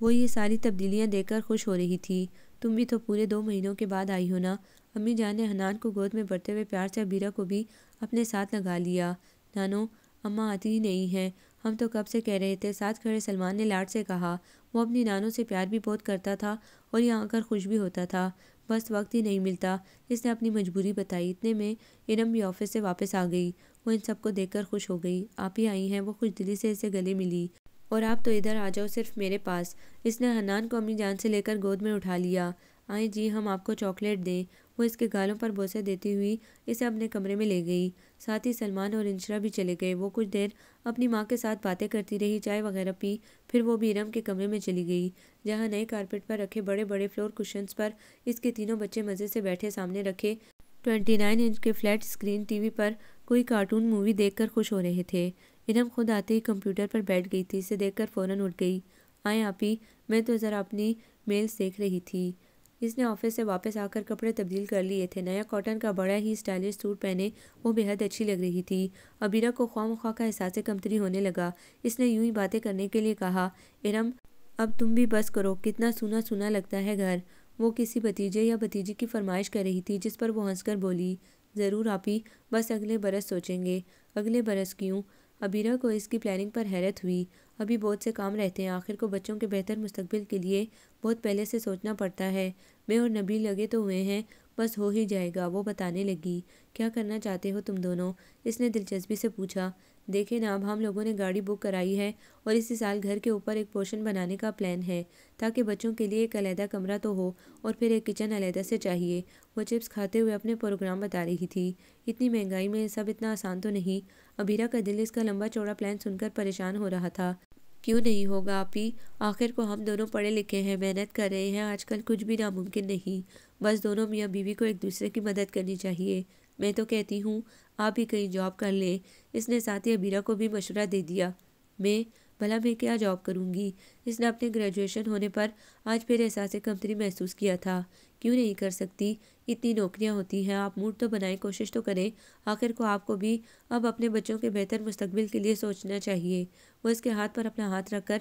وہ یہ ساری تبدیلیاں دیکھ کر خوش ہو رہی تھی۔ تم بھی تو پورے 2 مہینوں کے بعد آئی ہو نا؟ امی جان نے حنان کو گود میں بھرتے ہوئے پیار سے عبیرہ کو بھی اپنے ساتھ لگا لیا۔ نانو، اماں آتی ہی نہیں ہیں، ہم تو کب سے کہہ رہے تھے، ساتھ کھڑے سلمان نے لاڈ سے کہا۔ وہ اپنی نانو سے پیار بھی بہت کرتا تھا اور یہاں آ کر خوش بھی ہوتا تھا، بس وقت ہی نہیں ملتا۔ اس نے اپنی مجبوری بتائی۔ اتنے میں ارم بھی آفس سے واپس آ گئی۔ وہ ان سب کو دیکھ کر خوش ہو گئی۔ آپ ہی آئی ہیں؟ وہ خوش دلی سے اسے گلے ملی۔ اور آپ تو ادھر آ جاؤ، صرف میرے پاس۔ اس نے حنان کو امی جان سے لے کر گود میں اٹھا لیا۔ آئیں جی، ہم آپ کو چاکلیٹ دیں۔ وہ اس کے گالوں پر بوسے دیتی ہوئی اسے اپنے کمرے میں لے گئی۔ ساتھ ہی سلمان اور انشرا بھی چلے گئے۔ وہ کچھ دیر اپنی ماں کے ساتھ باتیں کرتی رہی، چائے وغیرہ پی، پھر وہ بھی ارم کے کمرے میں چلی گئی، جہاں نئے کارپیٹ پر رکھے بڑے بڑے فلور کشنز پر اس کے تینوں بچے مزے سے بیٹھے سامنے رکھے 29 انچ کے فلیٹ اسکرین ٹی وی پر کوئی کارٹون مووی دیکھ کر خوش ہو رہے تھے۔ ارم خود آتے ہی کمپیوٹر پر بیٹھ گئی تھی، اسے دیکھ کر فوراً اٹھ گئی۔ آئیں آپی، میں تو ذرا اپنی میلز دیکھ رہی تھی۔ اس نے آفس سے واپس آ کر کپڑے تبدیل کر لیے تھے۔ نیا کاٹن کا بڑا ہی اسٹائلش سوٹ پہنے وہ بے حد اچھی لگ رہی تھی۔ عبیرہ کو خواہ مخواہ کا احساس کمتری ہونے لگا۔ اس نے یوں ہی باتیں کرنے کے لیے کہا، ارم اب تم بھی بس کرو، کتنا سونا سونا لگتا ہے گھر۔ وہ کسی بھتیجے یا بھتیجی کی فرمائش کر رہی تھی، جس پر وہ ہنس کر بولی، ضرور آپی، بس اگلے برس سوچیں گے۔ اگلے برس کیوں؟ عبیرہ کو اس کی پلاننگ پر حیرت ہوئی۔ ابھی بہت سے کام رہتے ہیں، آخر کو بچوں کے بہتر مستقبل کے لیے بہت پہلے سے سوچنا پڑتا ہے۔ میں اور نبیل لگے تو ہوئے ہیں، بس ہو ہی جائے گا۔ وہ بتانے لگی، کیا کرنا چاہتے ہو تم دونوں؟ اس نے دلچسپی سے پوچھا۔ دیکھیں نا، اب ہم لوگوں نے گاڑی بک کرائی ہے اور اسی سال گھر کے اوپر ایک پورشن بنانے کا پلان ہے، تاکہ بچوں کے لیے ایک علیحدہ کمرہ تو ہو اور پھر ایک کچن علیحدہ سے چاہیے۔ وہ چپس کھاتے ہوئے اپنے پروگرام بتا رہی تھی۔ اتنی مہنگائی میں یہ سب اتنا آسان تو نہیں۔ عبیرہ کا دل اس کا لمبا چوڑا پلان سن کر پریشان ہو رہا تھا۔ کیوں نہیں ہوگا آپی؟ آخر کو ہم دونوں پڑھے لکھے ہیں، محنت کر رہے ہیں، آج کل کچھ بھی ناممکن نہیں۔ بس دونوں میاں بیوی کو ایک دوسرے کی مدد کرنی چاہیے۔ میں تو کہتی ہوں آپ بھی کہیں جاب کر لیں۔ اس نے ساتھ ہی عبیرہ کو بھی مشورہ دے دیا۔ بھلا میں کیا جاب کروں گی؟ اس نے اپنے گریجویشن ہونے پر آج پھر احساس کمتری محسوس کیا تھا۔ کیوں نہیں کر سکتی؟ اتنی نوکریاں ہوتی ہیں، آپ موڈ تو بنائیں، کوشش تو کریں۔ آخر کو آپ کو بھی اب اپنے بچوں کے بہتر مستقبل کے لیے سوچنا چاہیے۔ وہ اس کے ہاتھ پر اپنا ہاتھ رکھ کر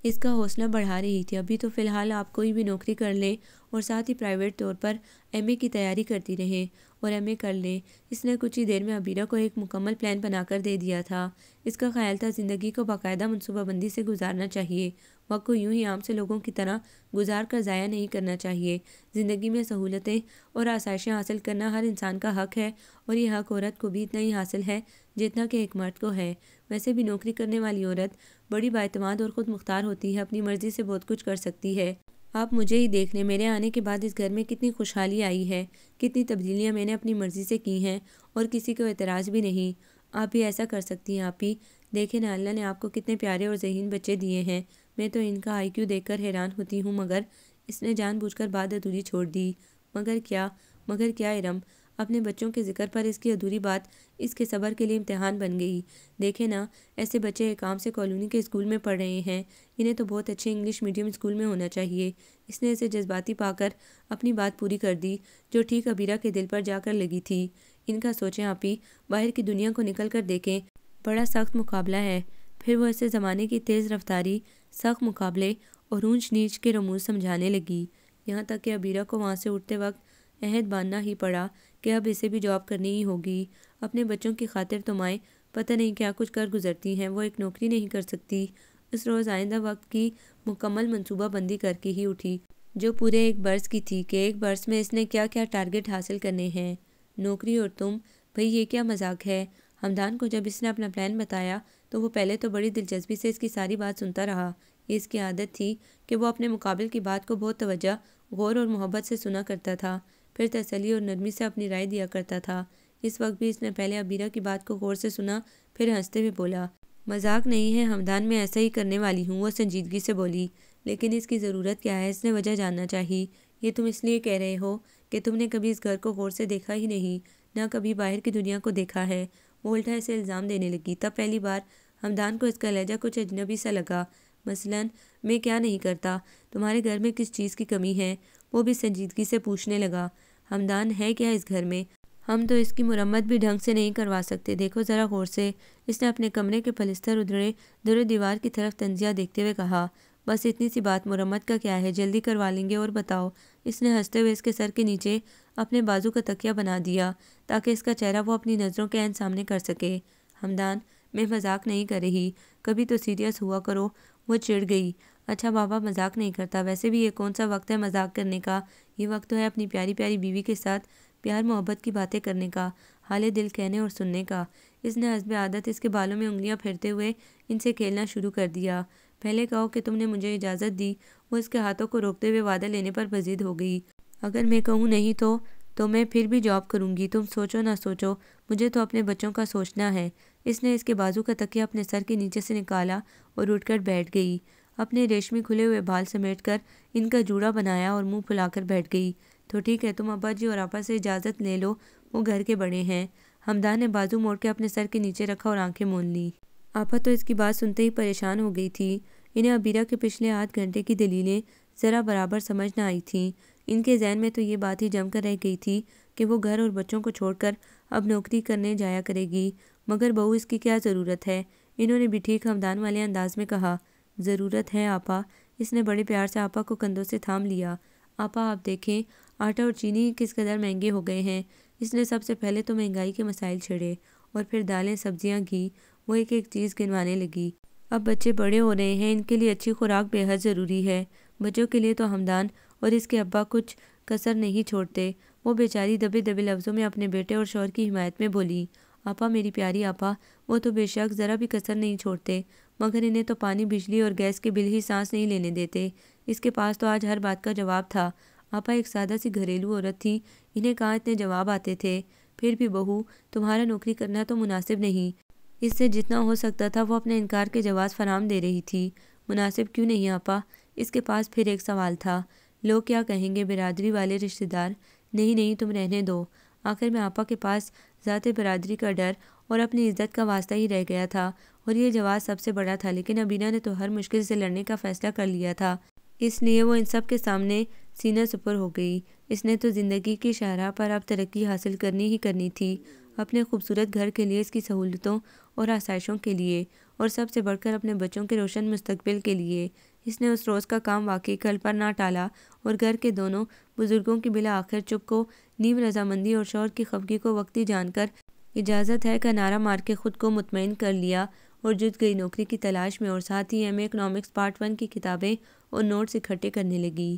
اس کا حوصلہ بڑھا رہی تھی۔ ابھی تو فی الحال آپ کوئی بھی نوکری کر لیں اور ساتھ ہی پرائیویٹ طور پر ایم اے کی تیاری کرتی رہیں اور ایم اے کر لیں۔ اس نے کچھ ہی دیر میں عبیرہ کو ایک مکمل پلان بنا کر دے دیا تھا۔ اس کا خیال تھا زندگی کو باقاعدہ منصوبہ بندی سے گزارنا چاہیے، وقت کو یوں ہی عام سے لوگوں کی طرح گزار کر ضائع نہیں کرنا چاہیے۔ زندگی میں سہولتیں اور آسائشیں حاصل کرنا ہر انسان کا حق ہے، اور یہ حق عورت کو بھی اتنا ہی حاصل ہے جتنا کہ ایک مرد کو ہے۔ ویسے بھی نوکری کرنے والی عورت بڑی بااعتماد اور خود مختار ہوتی ہے، اپنی مرضی سے بہت کچھ کر سکتی ہے۔ آپ مجھے ہی دیکھ لیں، میرے آنے کے بعد اس گھر میں کتنی خوشحالی آئی ہے، کتنی تبدیلیاں میں نے اپنی مرضی سے کی ہیں اور کسی کو اعتراض بھی نہیں۔ آپ بھی ایسا کر سکتی ہیں آپی۔ دیکھیں نا، اللہ نے آپ کو کتنے پیارے اور ذہین بچے دیے ہیں۔ میں تو ان کا آئی کیو دیکھ کر حیران ہوتی ہوں، مگر اس نے جان بوجھ کر بات ادھوری چھوڑ دی۔ مگر کیا ارم؟ اپنے بچوں کے ذکر پر اس کی ادھوری بات اس کے صبر کے لیے امتحان بن گئی۔ دیکھیں نا، ایسے بچے ایک عام سے کالونی کے اسکول میں پڑھ رہے ہیں، انہیں تو بہت اچھے انگلش میڈیم اسکول میں ہونا چاہیے۔ اس نے اسے جذباتی پا کر اپنی بات پوری کر دی، جو ٹھیک عبیرہ کے دل پر جا کر لگی تھی۔ ان کا سوچیں آپی، باہر کی دنیا کو نکل کر دیکھیں، بڑا سخت مقابلہ ہے۔ پھر وہ اسے زمانے کی تیز رفتاری، سخت مقابلے اور اونچ نیچ کے رموز سمجھانے لگی، یہاں تک کہ عبیرہ کو وہاں سے اٹھتے وقت عہد باندھنا ہی پڑا کہ اب اسے بھی جاب کرنی ہی ہوگی۔ اپنے بچوں کی خاطر تو مائیں پتہ نہیں کیا کچھ کر گزرتی ہیں، وہ ایک نوکری نہیں کر سکتی۔ اس روز آئندہ وقت کی مکمل منصوبہ بندی کر کے ہی اٹھی، جو پورے ایک برس کی تھی، کہ ایک برس میں اس نے کیا کیا ٹارگٹ حاصل کرنے ہیں۔ نوکری اور تم، بھئی یہ کیا مذاق ہے؟ حمدان کو جب اس نے اپنا پلان بتایا تو وہ پہلے تو بڑی دلچسپی سے اس کی ساری بات سنتا رہا۔ یہ اس کی عادت تھی کہ وہ اپنے مقابل کی بات کو بہت توجہ، غور اور محبت سے سنا کرتا تھا، پھر تسلی اور نرمی سے اپنی رائے دیا کرتا تھا۔ اس وقت بھی اس نے پہلے عبیرہ کی بات کو غور سے سنا، پھر ہنستے ہوئے بولا، مذاق نہیں ہے حمدان، میں ایسا ہی کرنے والی ہوں۔ وہ سنجیدگی سے بولی، لیکن اس کی ضرورت کیا ہے؟ اس نے وجہ جاننا چاہی۔ یہ تم اس لیے کہہ رہے ہو کہ تم نے کبھی اس گھر کو غور سے دیکھا ہی نہیں، نہ کبھی باہر کی دنیا کو دیکھا ہے۔ وہ الٹا اسے الزام دینے لگی۔ تب پہلی بار حمدان کو اس کا لہجہ کچھ اجنبی سا لگا۔ مثلاً میں کیا نہیں کرتا؟ تمہارے گھر میں کس چیز کی کمی ہے؟ وہ بھی سنجیدگی سے پوچھنے لگا۔ حمدان، ہے کیا اس گھر میں؟ ہم تو اس کی مرمت بھی ڈھنگ سے نہیں کروا سکتے، دیکھو ذرا غور سے۔ اس نے اپنے کمرے کے پلستر ادھڑے در دیوار کی طرف تنزیہ دیکھتے ہوئے کہا۔ بس اتنی سی بات، مرمت کا کیا ہے، جلدی کروا لیں گے۔ اور بتاؤ۔ اس نے ہنستے ہوئے اس کے سر کے نیچے اپنے بازو کا تکیہ بنا دیا تاکہ اس کا چہرہ وہ اپنی نظروں کے عین سامنے کر سکے۔ ہمدان، میں مذاق نہیں کر رہی، کبھی تو سیریس ہوا کرو۔ وہ چڑ گئی۔ اچھا بابا، مذاق نہیں کرتا، ویسے بھی یہ کون سا وقت ہے مذاق کرنے کا، یہ وقت تو ہے اپنی پیاری پیاری بیوی کے ساتھ پیار محبت کی باتیں کرنے کا، حال دل کہنے اور سننے کا۔ اس نے حسب عادت اس کے بالوں میں انگلیاں پھیرتے ہوئے ان سے کھیلنا شروع کر دیا۔ پہلے کہو کہ تم نے مجھے اجازت دی۔ وہ اس کے ہاتھوں کو روکتے ہوئے وعدہ لینے پر بضد ہو گئی۔ اگر میں کہوں نہیں تو میں پھر بھی جاب کروں گی، تم سوچو نہ سوچو، مجھے تو اپنے بچوں کا سوچنا ہے۔ اس نے اس کے بازو کا تکیہ اپنے سر کے نیچے سے نکالا اور اٹھ کر بیٹھ گئی۔ اپنے ریشمی کھلے ہوئے بال سمیٹ کر ان کا جوڑا بنایا اور منہ پھلا کر بیٹھ گئی۔ تو ٹھیک ہے، تم ابا جی اور آپا سے اجازت لے لو، وہ گھر کے بڑے ہیں۔ ہمدان نے بازو موڑ کے اپنے سر کے نیچے رکھا اور آنکھیں مون لیں۔ آپا تو اس کی بات سنتے ہی پریشان ہو گئی تھی۔ انہیں عبیرہ کے پچھلے آدھ گھنٹے کی دلیلیں ذرا برابر سمجھ نہ آئی تھیں۔ ان کے ذہن میں تو یہ بات ہی جم کر رہ گئی تھی کہ وہ گھر اور بچوں کو چھوڑ کر اب نوکری کرنے جایا کرے گی، مگر بہو اس کی کیا ضرورت ہے؟ انہوں نے بھی ٹھیک ہمدان والے انداز میں کہا۔ ضرورت ہے آپا۔ اس نے بڑے پیار سے آپا کو کندھوں سے تھام لیا۔ آپا آپ دیکھیں، آٹا اور چینی کس قدر مہنگے ہو گئے ہیں۔ اس نے سب سے پہلے تو مہنگائی کے مسائل چھڑے اور پھر دالیں، سبزیاں، گھی، وہ ایک ایک چیز گنوانے لگی۔ اب بچے بڑے ہو رہے ہیں، ان کے لیے اچھی خوراک بے حد ضروری ہے۔ بچوں کے لیے تو ہمدان اور اس کے ابا کچھ کسر نہیں چھوڑتے۔ وہ بیچاری دبے دبے لفظوں میں اپنے بیٹے اور شوہر کی حمایت میں بولی۔ آپا، میری پیاری آپا، وہ تو بے شک ذرا بھی کسر نہیں چھوڑتے، مگر انہیں تو پانی، بجلی اور گیس کے بل ہی سانس نہیں لینے دیتے۔ اس کے پاس تو آج ہر بات کا جواب تھا۔ آپا ایک سادہ سی گھریلو عورت تھی، انہیں کہاں اتنے جواب آتے تھے۔ پھر بھی بہو، تمہارا نوکری کرنا تو مناسب نہیں۔ اس سے جتنا ہو سکتا تھا وہ اپنے انکار کے جواز فراہم دے رہی تھی۔ مناسب کیوں نہیں آپا؟ اس کے پاس پھر ایک سوال تھا۔ لوگ کیا کہیں گے، برادری والے، رشتہ دار؟ نہیں نہیں، تم رہنے دو۔ آخر میں آپا کے پاس ذات برادری کا ڈر اور اپنی عزت کا واسطہ ہی رہ گیا تھا، اور یہ جواز سب سے بڑا تھا۔ لیکن عبیرہ نے تو ہر مشکل سے لڑنے کا فیصلہ کر لیا تھا، اس لیے وہ ان سب کے سامنے سینہ سپر ہو گئی۔ اس نے تو زندگی کی شاہراہ پر اب ترقی حاصل کرنی ہی کرنی تھی، اپنے خوبصورت گھر کے لیے، اس کی سہولتوں اور آسائشوں کے لیے، اور سب سے بڑھ کر اپنے بچوں کے روشن مستقبل کے لیے۔ اس نے اس روز کا کام واقعی کل پر نہ ٹالا اور گھر کے دونوں بزرگوں کی بالآخر چپ کو، نیم رضامندی اور شوہر کی خفگی کو وقتی جان کر اجازت ہے کا نعرہ مار کے خود کو مطمئن کر لیا اور جت گئی نوکری کی تلاش میں، اور ساتھ ہی ایم اے اکنامکس پارٹ 1 کی کتابیں اور نوٹس اکٹھے کرنے لگی۔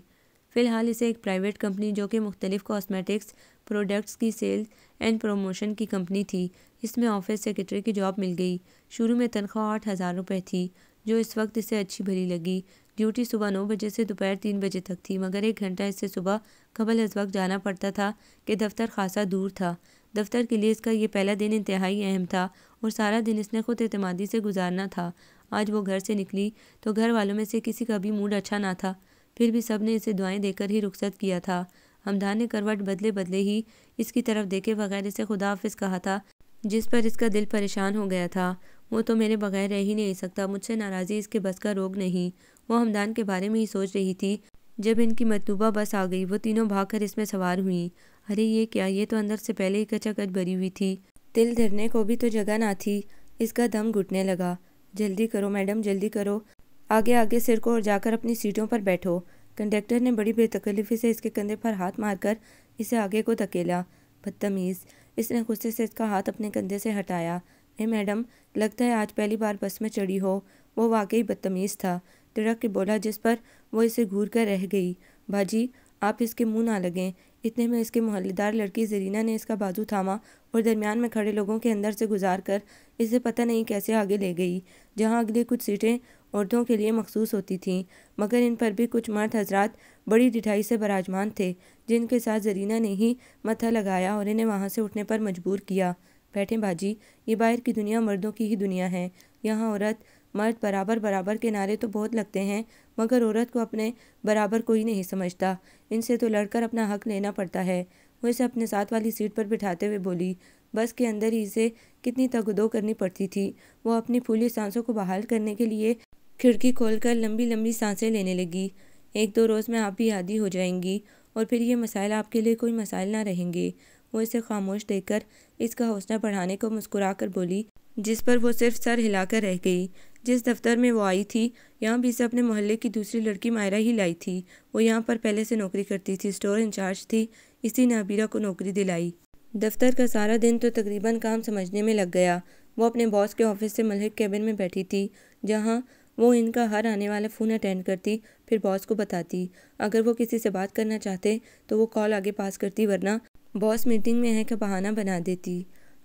فی الحال اسے ایک پرائیویٹ کمپنی جو کہ مختلف کاسمیٹکس پروڈکٹس کی سیلز اینڈ پروموشن کی کمپنی تھی، اس میں آفس سیکرٹری کی جاب مل گئی۔ شروع میں تنخواہ 8,000 روپے تھی، جو اس وقت اسے اچھی بھلی لگی۔ ڈیوٹی صبح 9 بجے سے دوپہر 3 بجے تک تھی، مگر 1 گھنٹہ اس سے صبح قبل از وقت جانا پڑتا تھا کہ دفتر خاصا دور تھا۔ دفتر کے لیے اس کا یہ پہلا دن انتہائی اہم تھا اور سارا دن اس نے خود اعتمادی سے گزارنا تھا۔ آج وہ گھر سے نکلی تو گھر والوں میں سے کسی کا بھی موڈ اچھا نہ تھا، پھر بھی سب نے اسے دعائیں دے کر ہی رخصت کیا تھا۔ ہمدان نے کروٹ بدلے ہی اس کی طرف دیکھے بغیر اسے خدا حافظ کہا تھا، جس پر اس کا دل پریشان ہو گیا تھا۔ وہ تو میرے بغیر رہ ہی نہیں سکتا، مجھ سے ناراضی اس کے بس کا روگ نہیں۔ وہ ہمدان کے بارے میں ہی سوچ رہی تھی جب ان کی مطلوبہ بس آ گئی۔ وہ تینوں بھاگ کر اس میں سوار ہوئیں۔ ارے یہ کیا، یہ تو اندر سے پہلے ہی کچا کچ بھری ہوئی تھی، دل دھرنے کو بھی تو جگہ نہ تھی۔ اس کا دم گھٹنے لگا۔ جلدی کرو میڈم، جلدی کرو، آگے آگے سرکو اور جا کر اپنی سیٹوں پر بیٹھو۔ کنڈکٹر نے بڑی بے تکلفی سے اس کے کندھے پر ہاتھ مار کر اسے آگے کو دھکیلا۔ بدتمیز! اس نے غصے سے اس کا ہاتھ اپنے کندھے سے ہٹایا۔ اے میڈم، لگتا ہے آج پہلی بار بس میں چڑھی ہو۔ وہ واقعی بدتمیز تھا، تڑک کے بولا، جس پر وہ اسے گھور کر رہ گئی۔ باجی، آپ اس کے منہ نہ لگیں۔ اتنے میں اس کے محلے دار لڑکی زرینہ نے اس کا بازو تھاما اور درمیان میں کھڑے لوگوں کے اندر سے گزار کر اسے پتہ نہیں کیسے آگے لے گئی، جہاں اگلی کچھ سیٹیں عورتوں کے لیے مخصوص ہوتی تھیں، مگر ان پر بھی کچھ مرد حضرات بڑی ڈٹھائی سے براجمان تھے، جن کے ساتھ زرینہ نے ہی متھا لگایا اور انہیں وہاں سے اٹھنے پر مجبور کیا۔ بیٹھیں باجی، یہ باہر کی دنیا مردوں کی ہی دنیا ہے، یہاں عورت مرد برابر برابر کے نعرے تو بہت لگتے ہیں، مگر عورت کو اپنے برابر کوئی نہیں سمجھتا، ان سے تو لڑ کر اپنا حق لینا پڑتا ہے۔ وہ اسے اپنے ساتھ والی سیٹ پر بٹھاتے ہوئے بولی۔ بس کے اندر ہی اسے کتنی تگ-و-دو کرنی پڑتی تھی۔ وہ اپنی پھولی سانسوں کو بحال کرنے کے لیے کھڑکی کھول کر لمبی لمبی سانسیں لینے لگی۔ 1-2 روز میں آپ بھی عادی ہو جائیں گی اور پھر یہ مسائل آپ کے لیے کوئی مسائل نہ رہیں گے۔ وہ اسے خاموش دیکھ کر اس کا حوصلہ بڑھانے کو مسکرا کر بولی، جس پر وہ صرف سر ہلا کر رہ گئی۔ جس دفتر میں وہ آئی تھی یہاں بھی اسے اپنے محلے کی دوسری لڑکی مائرہ ہی لائی تھی۔ وہ یہاں پر پہلے سے نوکری کرتی تھی، اسٹور انچارج تھی، اسی نے عبیرہ کو نوکری دلائی۔ دفتر کا سارا دن تو تقریباً کام سمجھنے میں لگ گیا۔ وہ اپنے باس کے آفس سے ملحق کیبن میں بیٹھی تھی، جہاں وہ ان کا ہر آنے والا فون اٹینڈ کرتی، پھر باس کو بتاتی۔ اگر وہ کسی سے بات کرنا چاہتے تو وہ کال آگے پاس کرتی، ورنہ باس میٹنگ میں ہے کا بہانہ بنا دیتی۔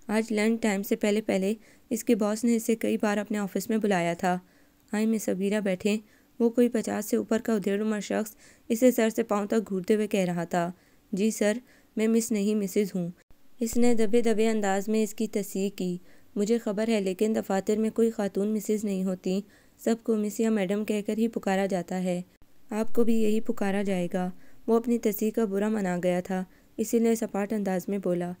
آج لنچ ٹائم سے پہلے اس کے باس نے اسے کئی بار اپنے آفس میں بلایا تھا۔ آئیں مس عبیرہ بیٹھیں۔ وہ کوئی 50 سے اوپر کا ادھیڑ عمر شخص اسے سر سے پاؤں تک گھورتے ہوئے کہہ رہا تھا۔ جی سر، میں مس نہیں مسز ہوں۔ اس نے دبے دبے انداز میں اس کی تصحیح کی۔ مجھے خبر ہے، لیکن دفاتر میں کوئی خاتون مسز نہیں ہوتی، سب کو مس یا میڈم کہہ کر ہی پکارا جاتا ہے۔ آپ کو بھی یہی پکارا جائے گا۔ وہ اپنی تصحیح کا برا منا گیا تھا، اسی لیے سپاٹ انداز میں بولا۔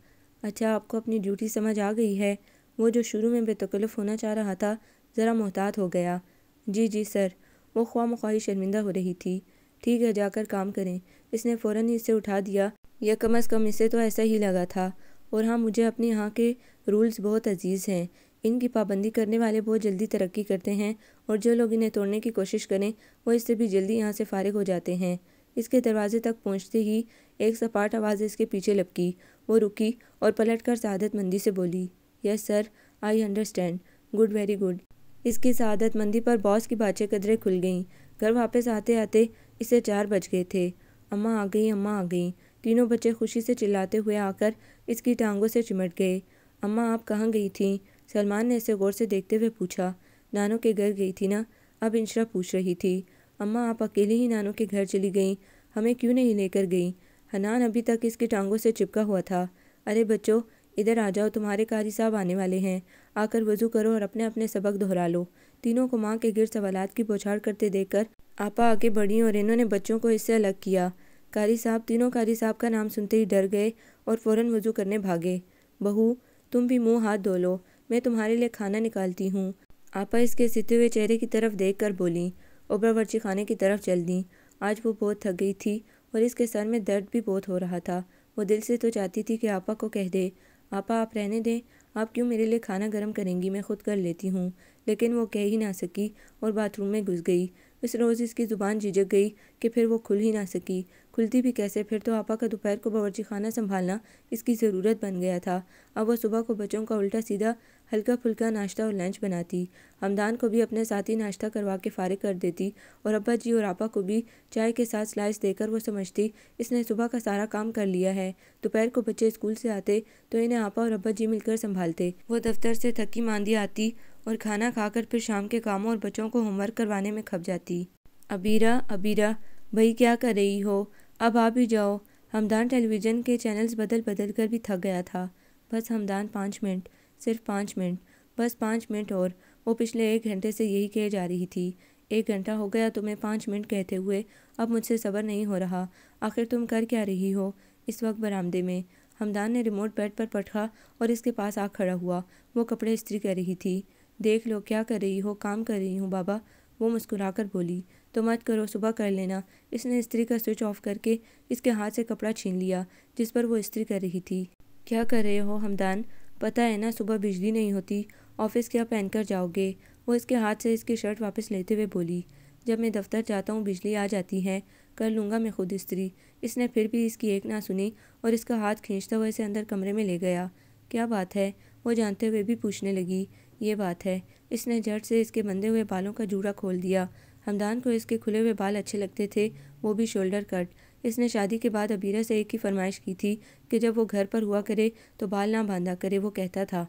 اچھا، آپ کو اپنی ڈیوٹی سمجھ آ گئی ہے؟ وہ جو شروع میں بے تکلف ہونا چاہ رہا تھا، ذرا محتاط ہو گیا۔ جی سر۔ وہ خواہ مخواہ شرمندہ ہو رہی تھی۔ ٹھیک ہے، جا کر کام کریں۔ اس نے فوراً ہی اسے اٹھا دیا، یا کم از کم اسے تو ایسا ہی لگا تھا۔ اور ہاں، مجھے اپنے یہاں کے رولز بہت عزیز ہیں۔ ان کی پابندی کرنے والے بہت جلدی ترقی کرتے ہیں، اور جو لوگ انہیں توڑنے کی کوشش کریں وہ اس سے بھی جلدی یہاں سے فارغ ہو جاتے ہیں۔ اس کے دروازے تک پہنچتے ہی ایک سپاٹ آواز اس کے پیچھے لپکی۔ وہ رکی اور پلٹ کر سعادت مندی سے بولی، yes sir, I understand, good, very good. اس کی سعادت مندی پر باس کی باچیں قدرے کھل گئیں۔ گھر واپس آتے آتے اسے 4 بج گئے تھے۔ اماں آ گئیں، اماں آ گئیں۔ تینوں بچے خوشی سے چلاتے ہوئے آ کر اس کی ٹانگوں سے چمٹ گئے۔ اماں آپ کہاں گئی تھیں؟ سلمان نے اسے غور سے دیکھتے ہوئے پوچھا۔ نانو کے گھر گئی تھی نا، اب انشرا پوچھ رہی تھی۔ اماں آپ اکیلے ہی نانو کے گھر چلی گئیں، ہمیں کیوں نہیں لے کر گئیں؟ حنان ابھی تک اس کی ٹانگوں سے چپکا ہوا تھا۔ ارے بچوں، ادھر آ جاؤ، تمہارے قاری صاحب آنے والے ہیں، آ کر وضو کرو اور اپنے اپنے سبق دہرا لو۔ تینوں کو ماں کے گرد سوالات کی بوچھاڑ کرتے دیکھ کر آپا آگے بڑھیں اور انہوں نے بچوں کو اس سے الگ کیا۔ قاری صاحب، تینوں قاری صاحب کا نام سنتے ہی ڈر گئے اور فوراً وضو کرنے بھاگے۔ بہو، تم بھی منہ ہاتھ دھو لو، میں تمہارے لیے کھانا نکالتی ہوں۔ آپا اس کے ستے ہوئے چہرے کی طرف دیکھ کر بولیں، اور باورچی خانے کی طرف چل دیں۔ آج وہ بہت تھک گئی تھی اور اس کے سر میں درد بھی بہت ہو رہا تھا۔ وہ دل سے تو چاہتی تھی کہ آپا کو کہہ دے، آپا آپ رہنے دیں، آپ کیوں میرے لیے کھانا گرم کریں گی، میں خود کر لیتی ہوں، لیکن وہ کہہ ہی نہ سکی اور باتھ روم میں گھس گئی۔ اس روز اس کی زبان جھجک گئی کہ پھر وہ کھل ہی نہ سکی۔ کھلتی بھی کیسے، پھر تو آپا کا دوپہر کو باورچی خانہ سنبھالنا اس کی ضرورت بن گیا تھا۔ اب وہ صبح کو بچوں کا الٹا سیدھا ہلکا پھلکا ناشتہ اور لنچ بناتی، حمدان کو بھی اپنے ساتھ ہی ناشتہ کروا کے فارغ کر دیتی، اور ابا جی اور آپا کو بھی چائے کے ساتھ سلائس دے کر وہ سمجھتی اس نے صبح کا سارا کام کر لیا ہے۔ دوپہر کو بچے اسکول سے آتے تو انہیں آپا اور ابا جی مل کر سنبھالتے۔ وہ دفتر سے تھکی ماندی آتی اور کھانا کھا کر پھر شام کے کاموں اور بچوں کو ہوم ورک کروانے میں کھپ جاتی۔ عبیرہ بھائی کیا کر رہی ہو، اب آ بھی جاؤ۔ حمدان ٹیلی ویژن کے چینلز بدل کر بھی تھک گیا تھا۔ بس حمدان، 5 منٹ، صرف 5 منٹ، بس 5 منٹ اور۔ وہ پچھلے 1 گھنٹے سے یہی کہے جا رہی تھی۔ 1 گھنٹہ ہو گیا تمہیں 5 منٹ کہتے ہوئے، اب مجھ سے صبر نہیں ہو رہا۔ آخر تم کر کیا رہی ہو؟ اس وقت برآمدے میں حمدان نے ریموٹ بیڈ پر پٹکا اور اس کے پاس آ کھڑا ہوا۔ وہ کپڑے استری کر رہی تھی۔ دیکھ لو کیا کر رہی ہو، کام کر رہی ہوں بابا، وہ مسکرا کر بولی۔ تو مت کرو، صبح کر لینا۔ اس نے استری کا سوئچ آف کر کے اس کے ہاتھ سے کپڑا چھین لیا جس پر وہ استری کر رہی تھی۔ کیا کر رہے ہو حمدان؟ پتہ ہے نا صبح بجلی نہیں ہوتی، آفس کیا پہن کر جاؤ گے؟ وہ اس کے ہاتھ سے اس کی شرٹ واپس لیتے ہوئے بولی۔ جب میں دفتر جاتا ہوں بجلی آ جاتی ہے، کر لوں گا میں خود استری۔ اس نے پھر بھی اس کی ایک نہ سنی اور اس کا ہاتھ کھینچتا ہوا اسے اندر کمرے میں لے گیا۔ کیا بات ہے؟ وہ جانتے ہوئے بھی پوچھنے لگی۔ یہ بات ہے، اس نے جھٹ سے اس کے بندھے ہوئے بالوں کا جوڑا کھول دیا۔ حمدان کو اس کے کھلے ہوئے بال اچھے لگتے تھے، وہ بھی شولڈر کٹ۔ اس نے شادی کے بعد عبیرہ سے ایک ہی فرمائش کی تھی کہ جب وہ گھر پر ہوا کرے تو بال نہ باندھا کرے۔ وہ کہتا تھا،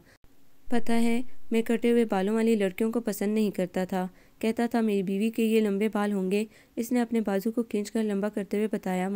پتہ ہے میں کٹے ہوئے بالوں والی لڑکیوں کو پسند نہیں کرتا تھا، کہتا تھا میری بیوی کے یہ لمبے بال ہوں گے۔ اس نے اپنے بازو کو کھینچ کر لمبا کرتے ہوئے بتایا۔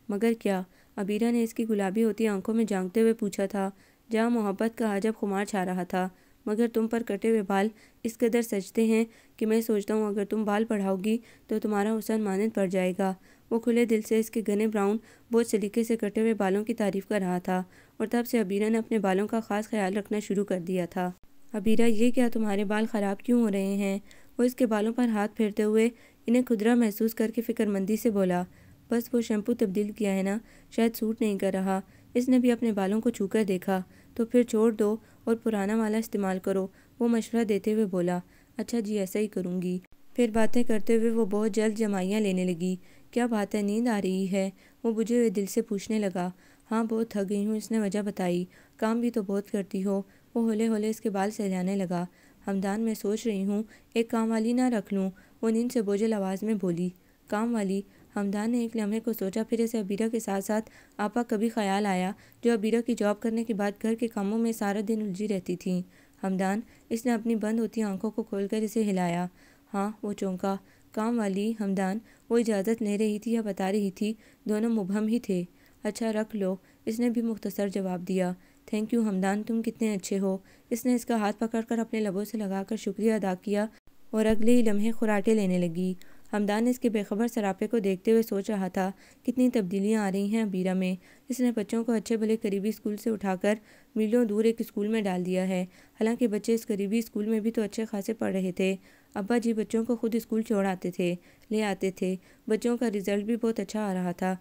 مگر کیا؟ عبیرہ نے اس کی گلابی ہوتی آنکھوں میں جھانکتے ہوئے پوچھا تھا، جہاں محبت کا عجب خمار چھا رہا تھا۔ مگر تم پر کٹے ہوئے بال اس قدر سجتے ہیں کہ میں سوچتا ہوں اگر تم بال بڑھاؤ گی تو تمہارا حسن مانند پڑ جائے گا۔ وہ کھلے دل سے اس کے گھنے براؤن بہت سلیقے سے کٹے ہوئے بالوں کی تعریف کر رہا تھا، اور تب سے عبیرہ نے اپنے بالوں کا خاص خیال رکھنا شروع کر دیا تھا۔ عبیرہ، یہ کیا تمہارے بال خراب کیوں ہو رہے ہیں؟ وہ اس کے بالوں پر ہاتھ پھیرتے ہوئے انہیں کھدرا محسوس کر کے فکر مندی سے بولا۔ بس وہ شیمپو تبدیل کیا ہے نا، شاید سوٹ نہیں کر رہا۔ اس نے بھی اپنے بالوں کو چھو کر دیکھا۔ تو پھر چھوڑ دو اور پرانا والا استعمال کرو، وہ مشورہ دیتے ہوئے بولا۔ اچھا جی، ایسا ہی کروں گی۔ پھر باتیں کرتے ہوئے وہ بہت جلد جمائیاں لینے لگی۔ کیا بات ہے، نیند آ رہی ہے؟ وہ بجھے ہوئے دل سے پوچھنے لگا۔ ہاں بہت تھک گئی ہوں، اس نے وجہ بتائی۔ کام بھی تو بہت کرتی ہو۔ وہ ہولے ہولے اس کے بال سہلانے لگا۔ ہمدان، میں سوچ رہی ہوں ایک کام والی نہ رکھ لوں، وہ نیند سے بوجھل آواز میں بولی۔ کام والی؟ ہمدان نے ایک لمحے کو سوچا، پھر اسے عبیرہ کے ساتھ ساتھ آپا کا بھی خیال آیا، جو عبیرہ کی جاب کرنے کے بعد گھر کے کاموں میں سارا دن الجھی رہتی تھیں۔ ہمدان؟ اس نے اپنی بند ہوتی آنکھوں کو کھول کر اسے ہلایا۔ ہاں، وہ چونکا۔ کام والی؟ ہمدان؟ وہ اجازت لے رہی تھی یا بتا رہی تھی؟ دونوں مبہم ہی تھے۔ اچھا رکھ لو، اس نے بھی مختصر جواب دیا۔ تھینک یو ہمدان، تم کتنے اچھے ہو۔ اس نے اس کا ہاتھ پکڑ کر اپنے لبوں سے لگا کر شکریہ ادا کیا اور اگلے ہی لمحے خراٹے لینے لگی۔ ہمدان اس کے بے خبر سراپے کو دیکھتے ہوئے سوچ رہا تھا، کتنی تبدیلیاں آ رہی ہیں عبیرہ میں۔ اس نے بچوں کو اچھے بھلے قریبی اسکول سے اٹھا کر میلوں دور ایک اسکول میں ڈال دیا ہے، حالانکہ بچے اس قریبی اسکول میں بھی تو اچھے خاصے پڑھ رہے تھے۔ ابا جی بچوں کو خود اسکول چھوڑ آتے تھے، لے آتے تھے۔ بچوں کا رزلٹ بھی بہت اچھا آ رہا تھا،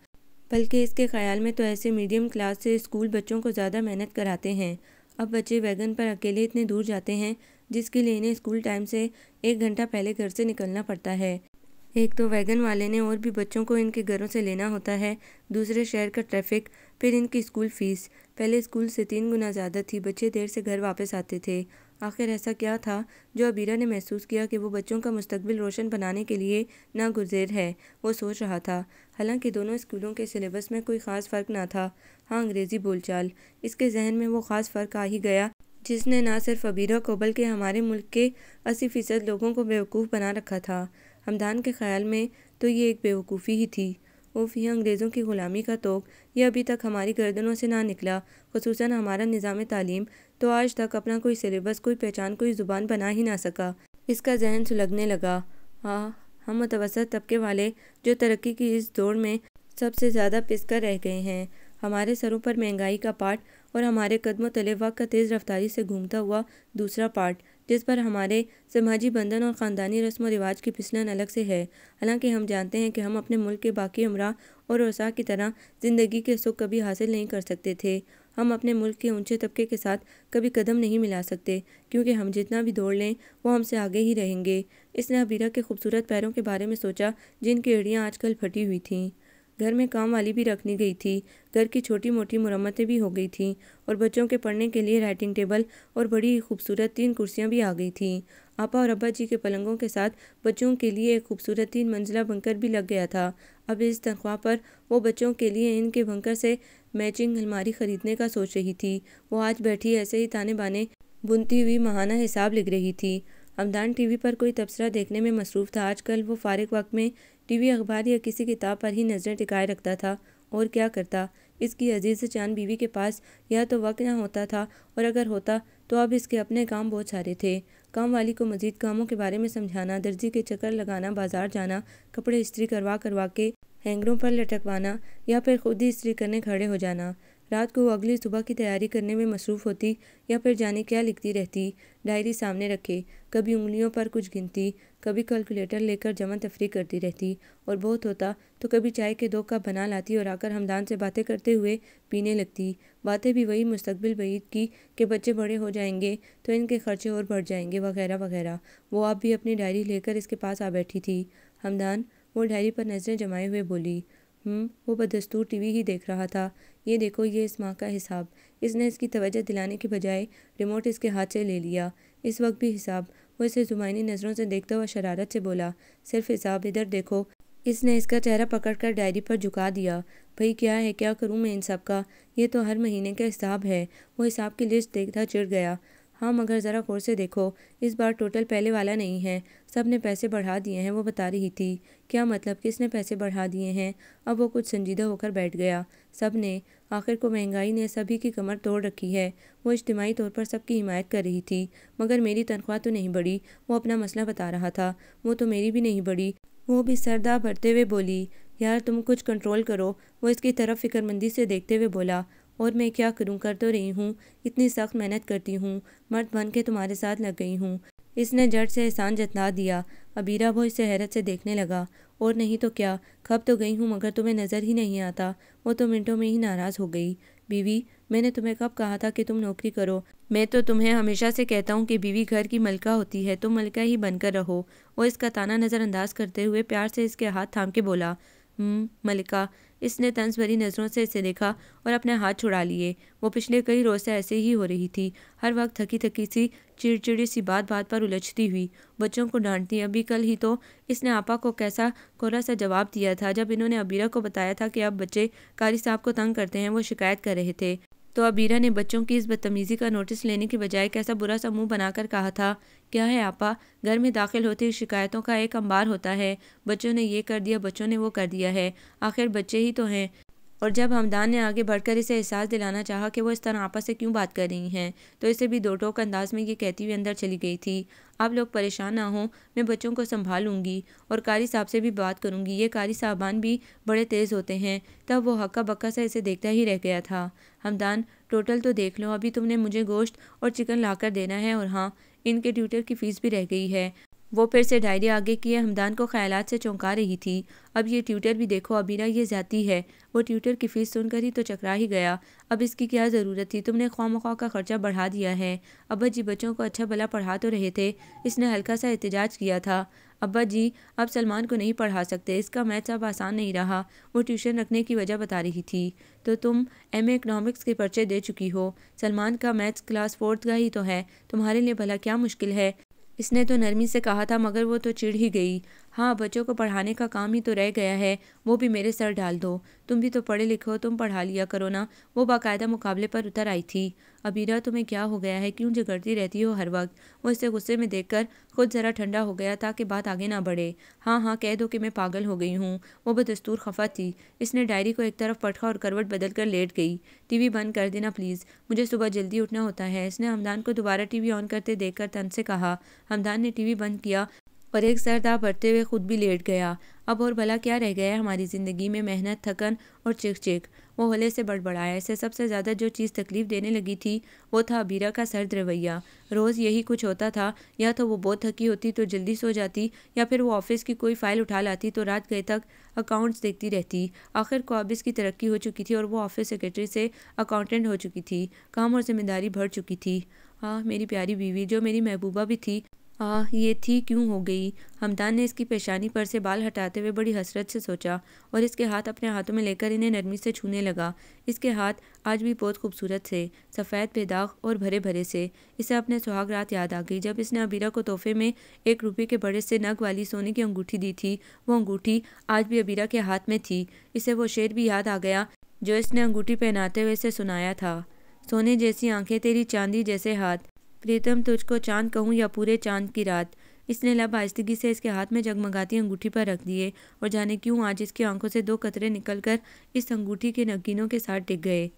بلکہ اس کے خیال میں تو ایسے میڈیم کلاس سے اسکول بچوں کو زیادہ محنت کراتے ہیں۔ اب بچے ویگن پر اکیلے اتنے دور جاتے ہیں، جس کے لیے انہیں اسکول ٹائم سے 1 گھنٹہ پہلے گھر سے نکلنا پڑتا ہے۔ ایک تو ویگن والے نے اور بھی بچوں کو ان کے گھروں سے لینا ہوتا ہے، دوسرے شہر کا ٹریفک، پھر ان کی اسکول فیس۔ پہلے اسکول سے 3 گنا زیادہ تھی، بچے دیر سے گھر واپس آتے تھے۔ آخر ایسا کیا تھا جو عبیرہ نے محسوس کیا کہ وہ بچوں کا مستقبل روشن بنانے کے لیے ناگزیر ہے؟ وہ سوچ رہا تھا۔ حالانکہ دونوں اسکولوں کے سلیبس میں کوئی خاص فرق نہ تھا۔ ہاں، انگریزی بول چال۔ اس کے ذہن میں وہ خاص فرق آ ہی گیا جس نے نہ صرف عبیرہ کو بلکہ ہمارے ملک کے 80% لوگوں کو بیوقوف بنا رکھا تھا۔ ہمدان کے خیال میں تو یہ ایک بیوقوفی ہی تھی۔ اوف، یہ انگریزوں کی غلامی کا طوق، یہ ابھی تک ہماری گردنوں سے نہ نکلا، خصوصاً ہمارا نظام تعلیم تو آج تک اپنا کوئی سلیبس، کوئی پہچان، کوئی زبان بنا ہی نہ سکا۔ اس کا ذہن سلگنے لگا۔ ہم متوسط طبقے والے جو ترقی کی اس دوڑ میں سب سے زیادہ پس کر رہ گئے ہیں، ہمارے سروں پر مہنگائی کا پاٹ اور ہمارے قدم و تلے وقت کا تیز رفتاری سے گھومتا ہوا دوسرا پاٹ، جس پر ہمارے سماجی بندھن اور خاندانی رسم و رواج کی پھسلن الگ سے ہے۔ حالانکہ ہم جانتے ہیں کہ ہم اپنے ملک کے باقی امراء اور رؤساء کی طرح زندگی کے سکھ کبھی حاصل نہیں کر سکتے تھے، ہم اپنے ملک کے اونچے طبقے کے ساتھ کبھی قدم نہیں ملا سکتے، کیونکہ ہم جتنا بھی دوڑ لیں وہ ہم سے آگے ہی رہیں گے۔ اس نے عبیرہ کے خوبصورت پیروں کے بارے میں سوچا، جن کی ایڑیاں آج کل پھٹی ہوئی تھیں۔ گھر میں کام والی بھی رکھنی گئی تھی، گھر کی چھوٹی موٹی مرمتیں بھی ہو گئی تھیں، اور بچوں کے پڑھنے کے لیے رائٹنگ ٹیبل اور بڑی ہی خوبصورت 3 کرسیاں بھی آ گئی تھیں۔ آپا اور ابا جی کے پلنگوں کے ساتھ بچوں کے لیے ایک خوبصورت 3 منزلہ بنکر بھی لگ گیا تھا۔ اب اس تنخواہ پر وہ بچوں کے لیے ان کے بنکر سے میچنگ الماری خریدنے کا سوچ رہی تھی۔ وہ آج بیٹھی ایسے ہی تانے بانے بنتی ہوئی ماہانہ حساب لکھ رہی تھی۔ ہمدان ٹی وی پر کوئی تبصرہ دیکھنے میں مصروف تھا۔ آج کل وہ فارغ وقت میں ٹی وی، اخبار یا کسی کتاب پر ہی نظریں ٹکائے رکھتا تھا، اور کیا کرتا۔ اس کی عزیز جان بیوی کے پاس یا تو وقت نہ ہوتا تھا، اور اگر ہوتا تو اب اس کے اپنے کام بہت سارے تھے۔ کام والی کو مزید کاموں کے بارے میں سمجھانا، درزی کے چکر لگانا، بازار جانا، کپڑے استری کروا کے ہینگروں پر لٹکوانا، یا پھر خود ہی استری کرنے کھڑے ہو جانا۔ رات کو وہ اگلی صبح کی تیاری کرنے میں مصروف ہوتی، یا پھر جانے کیا لکھتی رہتی، ڈائری سامنے رکھے، کبھی انگلیوں پر کچھ گنتی، کبھی کیلکولیٹر لے کر جمع تفریح کرتی رہتی، اور بہت ہوتا تو کبھی چائے کے 2 کپ بنا لاتی اور آ کر ہمدان سے باتیں کرتے ہوئے پینے لگتی۔ باتیں بھی وہی مستقبل بعید کی کہ بچے بڑے ہو جائیں گے تو ان کے خرچے اور بڑھ جائیں گے، وغیرہ وغیرہ۔ وہ اب بھی اپنی ڈائری لے کر اس کے پاس آ بیٹھی تھی۔ ہمدان؟ وہ ڈائری پر نظریں جمائے ہوئے بولی۔ وہ بدستور ٹی وی ہی دیکھ رہا تھا۔ یہ دیکھو، یہ اس ماہ کا حساب۔ اس نے اس کی توجہ دلانے کی بجائے ریموٹ اس کے ہاتھ سے لے لیا۔ اس وقت بھی حساب؟ وہ اسے زمائنی نظروں سے دیکھتا ہوا شرارت سے بولا۔ صرف حساب؟ ادھر دیکھو۔ اس نے اس کا چہرہ پکڑ کر ڈائری پر جھکا دیا۔ بھئی کیا ہے، کیا کروں میں ان سب کا؟ یہ تو ہر مہینے کا حساب ہے۔ وہ حساب کی لسٹ دیکھتا چڑ گیا۔ ہاں مگر ذرا غور سے دیکھو، اس بار ٹوٹل پہلے والا نہیں ہے، سب نے پیسے بڑھا دیے ہیں، وہ بتا رہی تھی۔ کیا مطلب، کس نے پیسے بڑھا دیے ہیں؟ اب وہ کچھ سنجیدہ ہو کر بیٹھ گیا۔ سب نے، آخر کو مہنگائی نے سبھی کی کمر توڑ رکھی ہے۔ وہ اجتماعی طور پر سب کی حمایت کر رہی تھی، مگر میری تنخواہ تو نہیں بڑھی۔ وہ اپنا مسئلہ بتا رہا تھا۔ وہ تو میری بھی نہیں بڑھی۔ وہ بھی سر داں بھرتے ہوئے بولی۔ یار تم کچھ کنٹرول کرو۔ وہ اس کی طرف فکر مندی سے دیکھتے ہوئے بولا۔ اور میں کیا کروں، کر تو رہی ہوں، اتنی سخت محنت کرتی ہوں، مرد بن کے تمہارے ساتھ لگ گئی ہوں۔ اس نے جھٹ سے احسان جتلا دیا۔ عبیرہ؟ وہ اسے حیرت سے دیکھنے لگا۔ اور نہیں تو کیا، کھپ تو گئی ہوں مگر تمہیں نظر ہی نہیں آتا۔ وہ تو منٹوں میں ہی ناراض ہو گئی۔ بیوی، میں نے تمہیں کب کہا تھا کہ تم نوکری کرو؟ میں تو تمہیں ہمیشہ سے کہتا ہوں کہ بیوی گھر کی ملکہ ہوتی ہے، تم ملکہ ہی بن کر رہو۔ وہ اس کا طعنہ نظر انداز کرتے ہوئے پیار سے اس کے ہاتھ تھام کے بولا۔ ملکہ۔ اس نے طنز بھری نظروں سے اسے دیکھا اور اپنے ہاتھ چھڑا لیے۔ وہ پچھلے کئی روز سے ایسے ہی ہو رہی تھی، ہر وقت تھکی تھکی سی، چڑچڑی سی، بات بات پر الجھتی ہوئی، بچوں کو ڈانٹتی۔ ابھی کل ہی تو اس نے آپا کو کیسا کوڑا سا جواب دیا تھا جب انہوں نے عبیرہ کو بتایا تھا کہ اب بچے قاری صاحب کو تنگ کرتے ہیں، وہ شکایت کر رہے تھے۔ تو عبیرہ نے بچوں کی اس بدتمیزی کا نوٹس لینے کی بجائے کیسا برا سا منہ بنا کر کہا تھا، کیا ہے آپا، گھر میں داخل ہوتے ہی شکایتوں کا ایک انبار ہوتا ہے، بچوں نے یہ کر دیا، بچوں نے وہ کر دیا ہے، آخر بچے ہی تو ہیں۔ اور جب ہمدان نے آگے بڑھ کر اسے احساس دلانا چاہا کہ وہ اس طرح آپا سے کیوں بات کر رہی ہیں، تو اسے بھی دو ٹوک انداز میں یہ کہتی ہوئی اندر چلی گئی تھی، آپ لوگ پریشان نہ ہوں، میں بچوں کو سنبھال لوں گی اور قاری صاحب سے بھی بات کروں گی، یہ قاری صاحبان بھی بڑے تیز ہوتے ہیں۔ تب وہ ہکا بکا سے اسے دیکھتا ہی رہ گیا تھا۔ ہمدان، ٹوٹل تو دیکھ لو، ابھی تم نے مجھے گوشت اور چکن لا کر دینا ہے، اور ہاں، ان کے ٹیوٹر کی فیس بھی رہ گئی ہے۔ وہ پھر سے ڈائری آگے کیے ہمدان کو خیالات سے چونکا رہی تھی۔ اب یہ ٹیوٹر بھی دیکھو عبیرہ، یہ زیادتی ہے۔ وہ ٹیوٹر کی فیس سن کر ہی تو چکرا ہی گیا، اب اس کی کیا ضرورت تھی، تم نے خواہ مخواہ کا خرچہ بڑھا دیا ہے۔ ابا جی بچوں کو اچھا بھلا پڑھا تو رہے تھے، اس نے ہلکا سا احتجاج کیا تھا۔ ابا جی اب سلمان کو نہیں پڑھا سکتے، اس کا میتھس اب آسان نہیں رہا، وہ ٹیوشن رکھنے کی وجہ بتا رہی تھی۔ تو تم ایم اے اکنامکس کے پرچے دے چکی ہو، سلمان کا میتھس کلاس 4 کا ہی تو ہے، تمہارے لیے بھلا کیا مشکل ہے؟ اس نے تو نرمی سے کہا تھا مگر وہ تو چڑ ہی گئی۔ ہاں، بچوں کو پڑھانے کا کام ہی تو رہ گیا ہے، وہ بھی میرے سر ڈال دو، تم بھی تو پڑھے لکھو، تم پڑھا لیا کرو نا۔ وہ باقاعدہ مقابلے پر اتر آئی تھی۔ عبیرہ، تمہیں کیا ہو گیا ہے، کیوں جھگڑتی رہتی ہو ہر وقت؟ وہ اسے غصے میں دیکھ کر خود ذرا ٹھنڈا ہو گیا تاکہ بات آگے نہ بڑھے۔ ہاں ہاں، کہہ دو کہ میں پاگل ہو گئی ہوں۔ وہ بدستور خفا تھی۔ اس نے ڈائری کو ایک طرف پٹکا اور کروٹ بدل کر لیٹ گئی۔ ٹی وی بند کر دینا پلیز، مجھے صبح جلدی اٹھنا ہوتا ہے۔ اس نے ہمدان کو دوبارہ ٹی وی آن کرتے دیکھ کر طنز سے کہا۔ ہمدان نے ٹی وی بند کیا اور ایک سر داہ بھرتے ہوئے خود بھی لیٹ گیا۔ اب اور بھلا کیا رہ گیا ہے ہماری زندگی میں، محنت، تھکن اور چک چک۔ وہ ہولے سے بڑبڑایا۔ اسے سب سے زیادہ جو چیز تکلیف دینے لگی تھی وہ تھا عبیرہ کا سرد رویہ۔ روز یہی کچھ ہوتا تھا، یا تو وہ بہت تھکی ہوتی تو جلدی سو جاتی، یا پھر وہ آفس کی کوئی فائل اٹھا لاتی تو رات گئے تک اکاؤنٹس دیکھتی رہتی۔ آخر کو اب اس کی ترقی ہو چکی تھی اور وہ آفس سیکرٹری سے اکاؤنٹنٹ ہو چکی تھی، کام اور ذمہ داری بڑھ چکی تھی۔ میری پیاری بیوی، جو میری محبوبہ بھی تھی، یہ تھی کیوں ہو گئی؟ ہمدان نے اس کی پیشانی پر سے بال ہٹاتے ہوئے بڑی حسرت سے سوچا اور اس کے ہاتھ اپنے ہاتھوں میں لے کر انہیں نرمی سے چھونے لگا۔ اس کے ہاتھ آج بھی بہت خوبصورت تھے، سفید، بے داغ اور بھرے بھرے سے۔ اسے اپنے سہاگ رات یاد آ گئی جب اس نے عبیرہ کو تحفے میں 1 روپے کے بڑے سے نگ والی سونے کی انگوٹھی دی تھی۔ وہ انگوٹھی آج بھی عبیرہ کے ہاتھ میں تھی۔ اسے وہ شعر بھی یاد آ گیا جو اس نے انگوٹھی پہناتے ہوئے اسے سنایا تھا۔ سونے جیسی آنکھیں تیری، چاندی جیسے ہاتھ، پریتم تجھ کو چاند کہوں یا پورے چاند کی رات۔ اس نے لب آہستگی سے اس کے ہاتھ میں جگمگاتی انگوٹھی پر رکھ دیے اور جانے کیوں آج اس کی آنکھوں سے 2 قطرے نکل کر اس انگوٹھی کے نگینوں کے ساتھ ڈگ گئے۔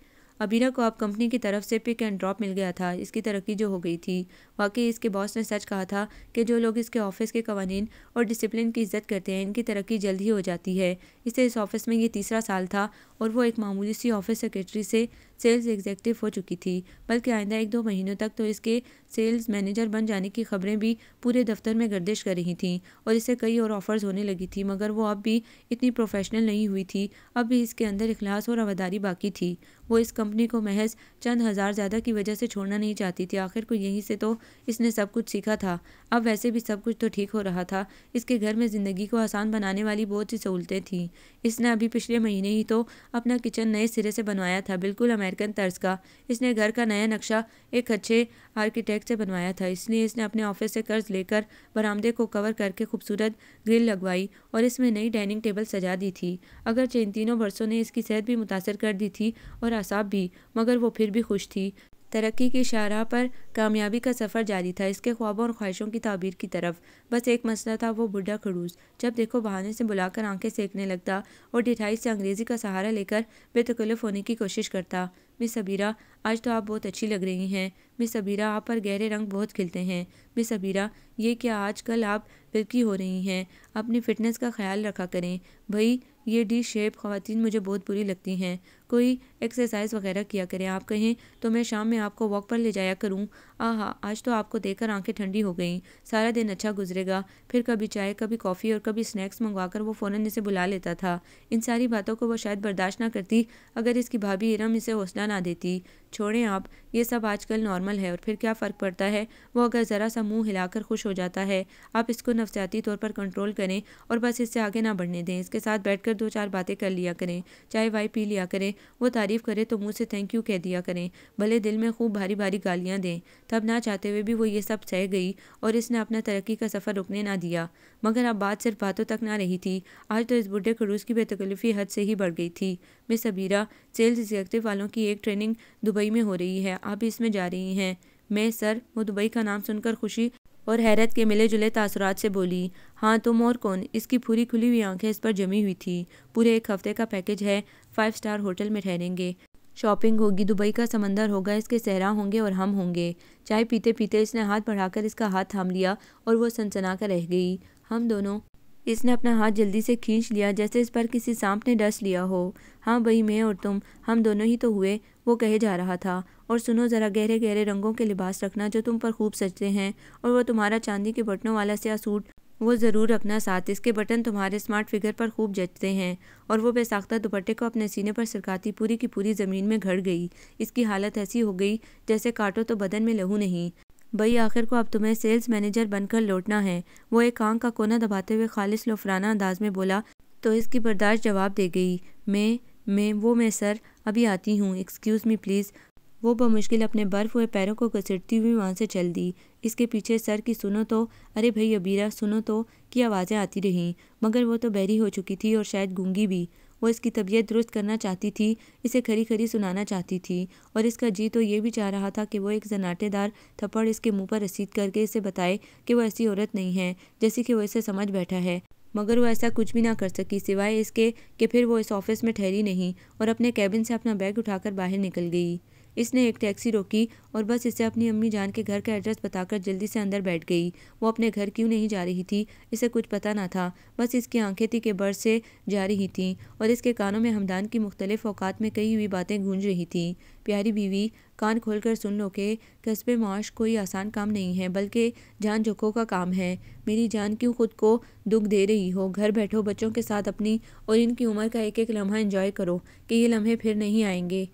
عبیرہ کو اب کمپنی کی طرف سے پک اینڈ ڈراپ مل گیا تھا۔ اس کی ترقی جو ہو گئی تھی، واقعی اس کے باس نے سچ کہا تھا کہ جو لوگ اس کے آفس کے قوانین اور ڈسپلن کی عزت کرتے ہیں، ان کی ترقی جلد ہی ہو جاتی ہے۔ اسے اس آفس میں یہ 3را سال تھا اور وہ ایک معمولی سی آفس سیکرٹری سے سیلز ایگزیکٹو ہو چکی تھی، بلکہ آئندہ 1-2 مہینوں تک تو اس کے سیلز مینیجر بن جانے کی خبریں بھی پورے دفتر میں گردش کر رہی تھیں اور اسے کئی اور آفرز ہونے لگی تھی، مگر وہ اب بھی اتنی پروفیشنل نہیں ہوئی تھی۔ اب بھی اس کے اندر اخلاص اور رواداری باقی تھی۔ وہ اس کمپنی کو محض چند ہزار زیادہ کی وجہ سے چھوڑنا نہیں چاہتی تھی، آخر کو یہیں سے تو اس نے سب کچھ سیکھا تھا۔ اب ویسے بھی سب کچھ تو ٹھیک ہو رہا تھا، اس کے گھر میں زندگی کو آسان بنانے والی بہت سی سہولتیں تھیں۔ اس نے ابھی پچھلے مہینے ہی تو اپنا کچن نئے سرے سے بنوایا تھا، بالکل امریکن طرز کا۔ اس نے گھر کا نیا نقشہ ایک اچھے آرکیٹیکٹ سے بنوایا تھا، اس لیے اس نے اپنے آفس سے قرض لے کر برآمدے کو کور کر کے خوبصورت گرل لگوائی اور اس میں نئی ڈائننگ ٹیبل سجا دی تھی۔ اگرچہ ان تینوں برسوں نے اس کی صحت بھی متاثر کر دی تھی اور اعصاب بھی، مگر وہ پھر بھی خوش تھی۔ ترقی کی شاہراہ پر کامیابی کا سفر جاری تھا، اس کے خوابوں اور خواہشوں کی تعبیر کی طرف۔ بس ایک مسئلہ تھا، وہ بڈھا خڑوس، جب دیکھو بہانے سے بلا کر آنکھیں سینکنے لگتا اور ڈٹھائی سے انگریزی کا سہارا لے کر بے تکلف ہونے کی کوشش کرتا۔ مس عبیرہ، آج تو آپ بہت اچھی لگ رہی ہیں مس عبیرہ، آپ پر گہرے رنگ بہت کھلتے ہیں۔ مس عبیرہ، یہ کیا آج کل آپ پھرکی ہو رہی ہیں؟ اپنی فٹنس کا خیال رکھا کریں بھائی، یہ ڈی شیپ خواتین مجھے بہت بری لگتی ہیں۔ کوئی ایکسرسائز وغیرہ کیا کریں، آپ کہیں تو میں شام میں آپ کو واک پر لے جایا کروں۔ آہا، آج تو آپ کو دیکھ کر آنکھیں ٹھنڈی ہو گئیں، سارا دن اچھا گزرے گا۔ پھر کبھی چائے، کبھی کافی اور کبھی سنیکس منگوا کر وہ فوراً اسے بلا لیتا تھا۔ ان ساری باتوں کو وہ شاید برداشت نہ کرتی اگر اس کی بھابھی ارم اسے حوصلہ نہ دیتی۔ چھوڑیں آپ، یہ سب آج کل نارمل ہے، اور پھر کیا فرق پڑتا ہے وہ اگر ذرا سا منہ ہلا کر خوش ہو جاتا ہے۔ آپ اس کو نفسیاتی طور پر کنٹرول کریں اور بس اس سے آگے نہ بڑھنے دیں۔ اس کے ساتھ بیٹھ کر 2-4 باتیں کر لیا کریں، چائے وائے پی لیا کریں، وہ تعریف کرے تو منہ سے تھینک یو کہہ دیا کریں، بھلے دل میں خوب بھاری بھاری گالیاں دیں۔ تب نہ چاہتے ہوئے بھی وہ یہ سب سہ گئی اور اس نے اپنا ترقی کا سفر رکنے نہ دیا۔ مگر اب بات صرف باتوں تک نہ رہی تھی، آج تو اس بڈھے کھڑوس کی بے تکلفی حد سے ہی بڑھ گئی تھی۔ مس عبیرہ، سیلز ایگزیکٹو والوں کی ایک ٹریننگ دبئی میں ہو رہی ہے، آپ اس میں جا رہی ہیں؟ میں سر، وہ دبئی کا نام سن کر خوشی اور حیرت کے ملے جلے تاثرات سے بولی۔ ہاں، تم اور کون؟ اس کی پوری کھلی ہوئی آنکھیں اس پر جمی ہوئی تھی۔ پورے 1 ہفتے کا پیکج ہے، 5 اسٹار ہوٹل میں ٹھہریں گے، شاپنگ ہوگی، دبئی کا سمندر ہوگا، اس کے صحرا ہوں گے اور ہم ہوں گے۔ چائے پیتے پیتے اس نے ہاتھ بڑھا کر اس کا ہاتھ تھام لیا اور وہ سنسنا کر رہ گئی۔ ہم دونوں، اس نے اپنا ہاتھ جلدی سے کھینچ لیا جیسے اس پر کسی سانپ نے ڈس لیا ہو۔ ہاں بھئی، میں اور تم، ہم دونوں ہی تو ہوئے، وہ کہے جا رہا تھا۔ اور سنو ذرا، گہرے گہرے رنگوں کے لباس رکھنا جو تم پر خوب سجتے ہیں، اور وہ تمہارا چاندی کے بٹنوں والا سیاہ سوٹ وہ ضرور رکھنا ساتھ، اس کے بٹن تمہارے اسمارٹ فگر پر خوب جچتے ہیں۔ اور وہ بے ساختہ دوپٹے کو اپنے سینے پر سرکاتی پوری کی پوری زمین میں گھڑ گئی۔ اس کی حالت ایسی ہو گئی جیسے کاٹو تو بدن میں لہو نہیں۔ بھئی، آخر کو اب تمہیں سیلز مینیجر بن کر لوٹنا ہے، وہ ایک آنکھ کا کونا دباتے ہوئے خالص لفرانہ انداز میں بولا تو اس کی برداشت جواب دے گئی۔ میں سر، ابھی آتی ہوں، ایکسکیوز می پلیز۔ وہ بمشکل اپنے برف ہوئے پیروں کو گھسیٹتی ہوئی وہاں سے چل دی۔ اس کے پیچھے سر کی سنو تو، ارے بھئی عبیرہ سنو تو کی آوازیں آتی رہیں، مگر وہ تو بہری ہو چکی تھی اور شاید گونگی بھی۔ وہ اس کی طبیعت درست کرنا چاہتی تھی، اسے کھری کھری سنانا چاہتی تھی، اور اس کا جی تو یہ بھی چاہ رہا تھا کہ وہ ایک زناٹے دار تھپڑ اس کے منہ پر رسید کر کے اسے بتائے کہ وہ ایسی عورت نہیں ہے جیسی کہ وہ اسے سمجھ بیٹھا ہے، مگر وہ ایسا کچھ بھی نہ کر سکی سوائے اس کے کہ پھر وہ اس آفس میں ٹھہری نہیں اور اپنے کیبن سے اپنا بیگ اٹھا کر باہر نکل گئی۔ اس نے ایک ٹیکسی روکی اور بس اسے اپنی امی جان کے گھر کا ایڈریس بتا کر جلدی سے اندر بیٹھ گئی۔ وہ اپنے گھر کیوں نہیں جا رہی تھی اسے کچھ پتہ نہ تھا، بس اس کی آنکھیں تھی کہ بر سے جا رہی تھیں اور اس کے کانوں میں ہمدان کی مختلف اوقات میں کہی ہوئی باتیں گونج رہی تھیں۔ پیاری بیوی، کان کھول کر سن لو کہ کسب معاش کوئی آسان کام نہیں ہے، بلکہ جان جھکوں کا کام ہے۔ میری جان کیوں خود کو دکھ دے رہی ہو؟ گھر بیٹھو، بچوں کے ساتھ اپنی اور ان کی عمر کا ایک ایک لمحہ انجوائے کرو کہ یہ لمحے پھر نہیں آئیں گے۔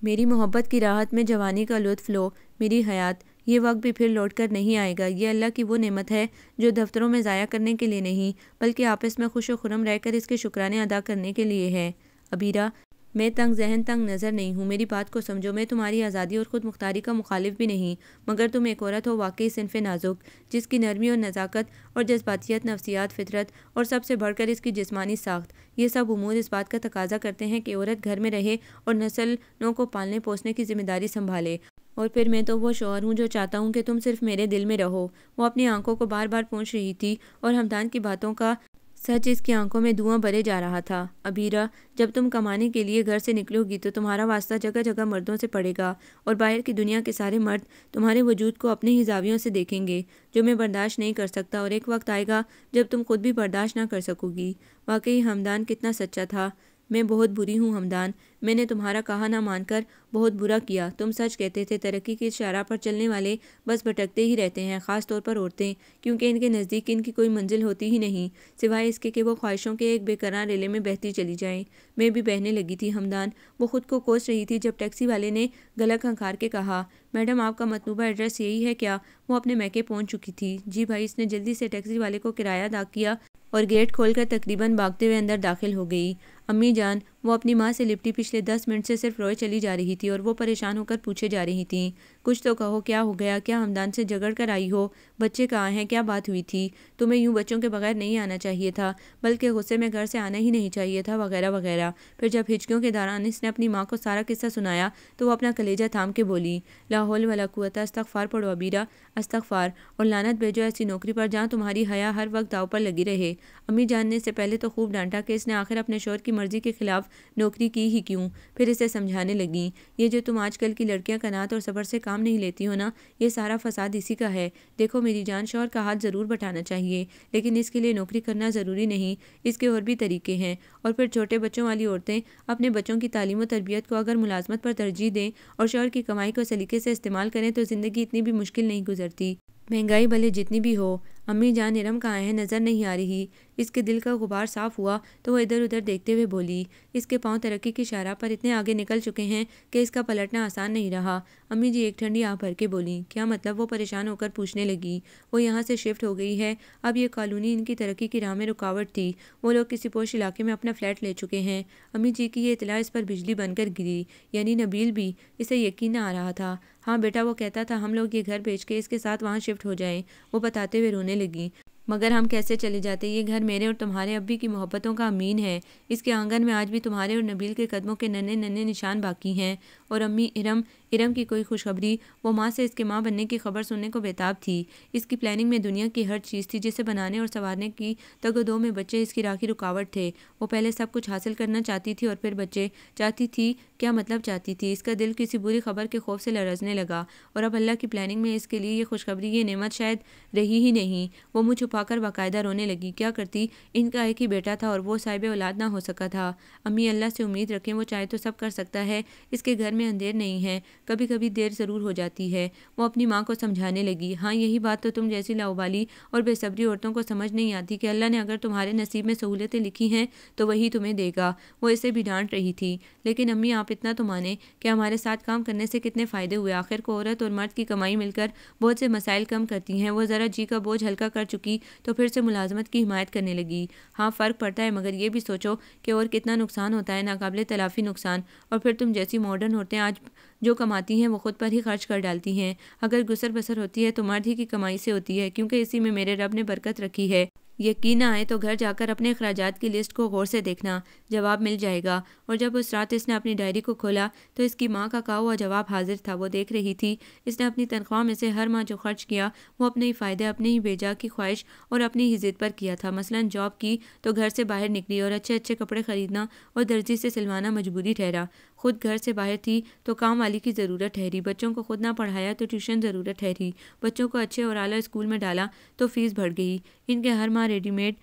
میری محبت کی راحت میں جوانی کا لطف لو۔ میری حیات، یہ وقت بھی پھر لوٹ کر نہیں آئے گا۔ یہ اللہ کی وہ نعمت ہے جو دفتروں میں ضائع کرنے کے لیے نہیں، بلکہ آپس میں خوش و خرم رہ کر اس کے شکرانے ادا کرنے کے لیے ہے۔ عبیرہ، میں تنگ ذہن تنگ نظر نہیں ہوں، میری بات کو سمجھو۔ میں تمہاری آزادی اور خود مختاری کا مخالف بھی نہیں، مگر تم ایک عورت ہو واقعی صنف نازک، جس کی نرمی اور نزاکت اور جذباتیت، نفسیات، فطرت اور سب سے بڑھ کر اس کی جسمانی ساخت، یہ سب امور اس بات کا تقاضا کرتے ہیں کہ عورت گھر میں رہے اور نسلوں کو پالنے پوسنے کی ذمہ داری سنبھالے۔ اور پھر میں تو وہ شوہر ہوں جو چاہتا ہوں کہ تم صرف میرے دل میں رہو۔ وہ اپنی آنکھوں کو بار بار پوچھ رہی تھی اور ہمدان کی باتوں کا سچ اس کی آنکھوں میں دھواں بھرے جا رہا تھا۔ عبیرہ، جب تم کمانے کے لیے گھر سے نکلو گی تو تمہارا واسطہ جگہ جگہ مردوں سے پڑے گا، اور باہر کی دنیا کے سارے مرد تمہارے وجود کو اپنے ہی زاویوں سے دیکھیں گے، جو میں برداشت نہیں کر سکتا، اور ایک وقت آئے گا جب تم خود بھی برداشت نہ کر سکو گی۔ واقعی ہمدان کتنا سچا تھا۔ میں بہت بری ہوں ہمدان، میں نے تمہارا کہا نہ مان کر بہت برا کیا۔ تم سچ کہتے تھے، ترقی کی شاہراہ پر چلنے والے بس بھٹکتے ہی رہتے ہیں، خاص طور پر عورتیں، کیونکہ ان کے نزدیک ان کی کوئی منزل ہوتی ہی نہیں سوائے اس کے کہ وہ خواہشوں کے ایک بے قرار ریلے میں بہتی چلی جائیں۔ میں بھی بہنے لگی تھی ہمدان، وہ خود کو کوس رہی تھی جب ٹیکسی والے نے گلا کھنکھار کے کہا، میڈم آپ کا مطلوبہ ایڈریس یہی ہے کیا؟ وہ اپنے میکے پہنچ چکی تھی۔ جی بھائی، اس نے جلدی سے ٹیکسی والے کو کرایہ ادا کیا اور گیٹ کھول کر تقریباً بھاگتے ہوئے اندر داخل ہو گئی۔ امی جان، وہ اپنی ماں سے لپٹی پچھلے 10 منٹ سے صرف روئے چلی جا رہی تھی اور وہ پریشان ہو کر پوچھے جا رہی تھیں، کچھ تو کہو، کیا ہو گیا؟ کیا ہمدان سے جھگڑ کر آئی ہو؟ بچے کہاں ہیں؟ کیا بات ہوئی تھی؟ تمہیں یوں بچوں کے بغیر نہیں آنا چاہیے تھا، بلکہ غصے میں گھر سے آنا ہی نہیں چاہیے تھا، وغیرہ وغیرہ۔ پھر جب ہچکیوں کے دوران اس نے اپنی ماں کو سارا قصہ سنایا تو وہ اپنا کلیجہ تھام کے بولی، لا حول ولا قوت، استغفار پڑھو عبیرہ، استغفار، اور لعنت بھیجو ایسی نوکری پر جہاں تمہاری حیا ہر وقت داؤ پر لگی رہے۔ امی جان نے اسے پہلے تو خوب ڈانٹا کہ اس نے آخر اپنے شوہر کی مرضی کے خلاف نوکری کی ہی کیوں؟ پھر اسے سمجھانے لگیں، یہ جو تم آج کل کی لڑکیاں قناعت اور صبر سے کام نہیں لیتی ہو نا، یہ سارا فساد اسی کا ہے۔ دیکھو میری جان، شوہر کا ہاتھ ضرور بٹانا چاہیے، لیکن اس کے لیے نوکری کرنا ضروری نہیں، اس کے اور بھی طریقے ہیں۔ اور پھر چھوٹے بچوں والی عورتیں اپنے بچوں کی تعلیم و تربیت کو اگر ملازمت پر ترجیح دیں اور شوہر کی کمائی کو سلیقے سے استعمال کریں تو زندگی اتنی بھی مشکل نہیں گزرتی، مہنگائی بھلے جتنی بھی ہو۔ امی جان، ارم کہاں ہے؟ نظر نہیں آ رہی۔ اس کے دل کا غبار صاف ہوا تو وہ ادھر ادھر دیکھتے ہوئے بولی۔ اس کے پاؤں ترقی کی شاہراہ پر اتنے آگے نکل چکے ہیں کہ اس کا پلٹنا آسان نہیں رہا۔ امی جی ایک ٹھنڈی آہ بھر کے بولیں۔ کیا مطلب؟ وہ پریشان ہو کر پوچھنے لگی۔ وہ یہاں سے شفٹ ہو گئی ہے، اب یہ کالونی ان کی ترقی کی راہ میں رکاوٹ تھی۔ وہ لوگ کسی پوش علاقے میں اپنا فلیٹ لے چکے ہیں۔ امی جی کی یہ اطلاع اس پر بجلی بن کر گری۔ یعنی نبیل بھی؟ اسے یقین نہ آ رہا تھا۔ ہاں بیٹا، وہ کہتا تھا ہم لوگ یہ گھر بیچ کے اس کے ساتھ وہاں شفٹ ہو جائیں۔ وہ بتاتے ہوئے رونے لگیں۔ مگر ہم کیسے چلے جاتے؟ یہ گھر میرے اور تمہارے ابی کی محبتوں کا امین ہے۔ اس کے آنگن میں آج بھی تمہارے اور نبیل کے قدموں کے ننھے ننھے نشان باقی ہیں۔ اور امی، ارم کی کوئی خوشخبری؟ وہ ماں سے اس کے ماں بننے کی خبر سننے کو بےتاب تھی۔ اس کی پلاننگ میں دنیا کی ہر چیز تھی جسے بنانے اور سنوارنے کی تگ و دو میں بچے اس کی راکھی رکاوٹ تھے۔ وہ پہلے سب کچھ حاصل کرنا چاہتی تھی اور پھر بچے چاہتی تھی۔ کیا مطلب چاہتی تھی؟ اس کا دل کسی بری خبر کے خوف سے لرزنے لگا، اور اب اللہ کی پلاننگ میں اس کے لیے یہ خوشخبری، یہ نعمت شاید رہی ہی نہیں۔ وہ منہ چھپا کر باقاعدہ رونے لگی۔ کیا کرتی؟ ان کا ایک ہی بیٹا تھا اور وہ صاحب اولاد نہ ہو سکا تھا۔ امی، اللہ سے امید رکھیں، وہ چاہے تو سب کر سکتا ہے۔ اس کے گھر میں اندھیر نہیں ہے، کبھی کبھی دیر ضرور ہو جاتی ہے۔ وہ اپنی ماں کو سمجھانے لگی۔ ہاں یہی بات تو تم جیسی لاؤبالی اور بے صبری عورتوں کو سمجھ نہیں آتی کہ اللہ نے اگر تمہارے نصیب میں سہولتیں لکھی ہیں تو وہی تمہیں دے گا۔ وہ اسے بھی ڈانٹ رہی تھی۔ لیکن امی، آپ اتنا تو مانیں کہ ہمارے ساتھ کام کرنے سے کتنے فائدے ہوئے۔ آخر کو عورت اور مرد کی کمائی مل کر بہت سے مسائل کم کرتی ہیں۔ وہ ذرا جی کا بوجھ ہلکا کر چکی تو پھر سے ملازمت کی حمایت کرنے لگی۔ ہاں فرق پڑتا ہے، مگر یہ بھی سوچو کہ اور کتنا نقصان ہوتا ہے، ناقابل تلافی نقصان۔ اور پھر تم جیسی ماڈرن عورتیں آج جو کماتی ہیں وہ خود پر ہی خرچ کر ڈالتی ہیں۔ اگر گزر بسر ہوتی ہے تو مرد ہی کی کمائی سے ہوتی ہے، کیونکہ اسی میں میرے رب نے برکت رکھی ہے۔ یقین نہ آئے تو گھر جا کر اپنے اخراجات کی لسٹ کو غور سے دیکھنا، جواب مل جائے گا۔ اور جب اس رات اس نے اپنی ڈائری کو کھولا تو اس کی ماں کا کہا ہوا جواب حاضر تھا۔ وہ دیکھ رہی تھی اس نے اپنی تنخواہ میں سے ہر ماہ جو خرچ کیا وہ اپنے ہی فائدے، اپنے ہی بیجا کی خواہش اور اپنی ہی ضد پر کیا تھا۔ مثلاً جاب کی تو گھر سے باہر نکلی اور اچھے اچھے کپڑے خریدنا اور درزی سے سلوانا مجبوری ٹھہرا۔ خود گھر سے باہر تھی تو کام والی کی ضرورت ٹھہری۔ بچوں کو خود نہ پڑھایا تو ٹیوشن ضرورت ٹھہری۔ بچوں کو اچھے اور اعلیٰ اسکول میں ڈالا تو فیس بڑھ گئی۔ ان کے ہر ماہ ریڈی میڈ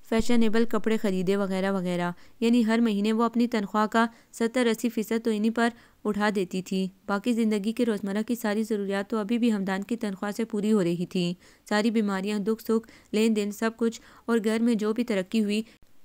فیشنیبل کپڑے خریدے وغیرہ وغیرہ۔ یعنی ہر مہینے وہ اپنی تنخواہ کا 70-80% تو انہی پر اٹھا دیتی تھی۔ باقی زندگی کے روزمرہ کی ساری ضروریات تو ابھی بھی ہمدان کی تنخواہ سے پوری ہو رہی تھیں۔ ساری بیماریاں، دکھ سکھ، لین دین، سب کچھ، اور گھر میں جو بھی ترقی ہوئی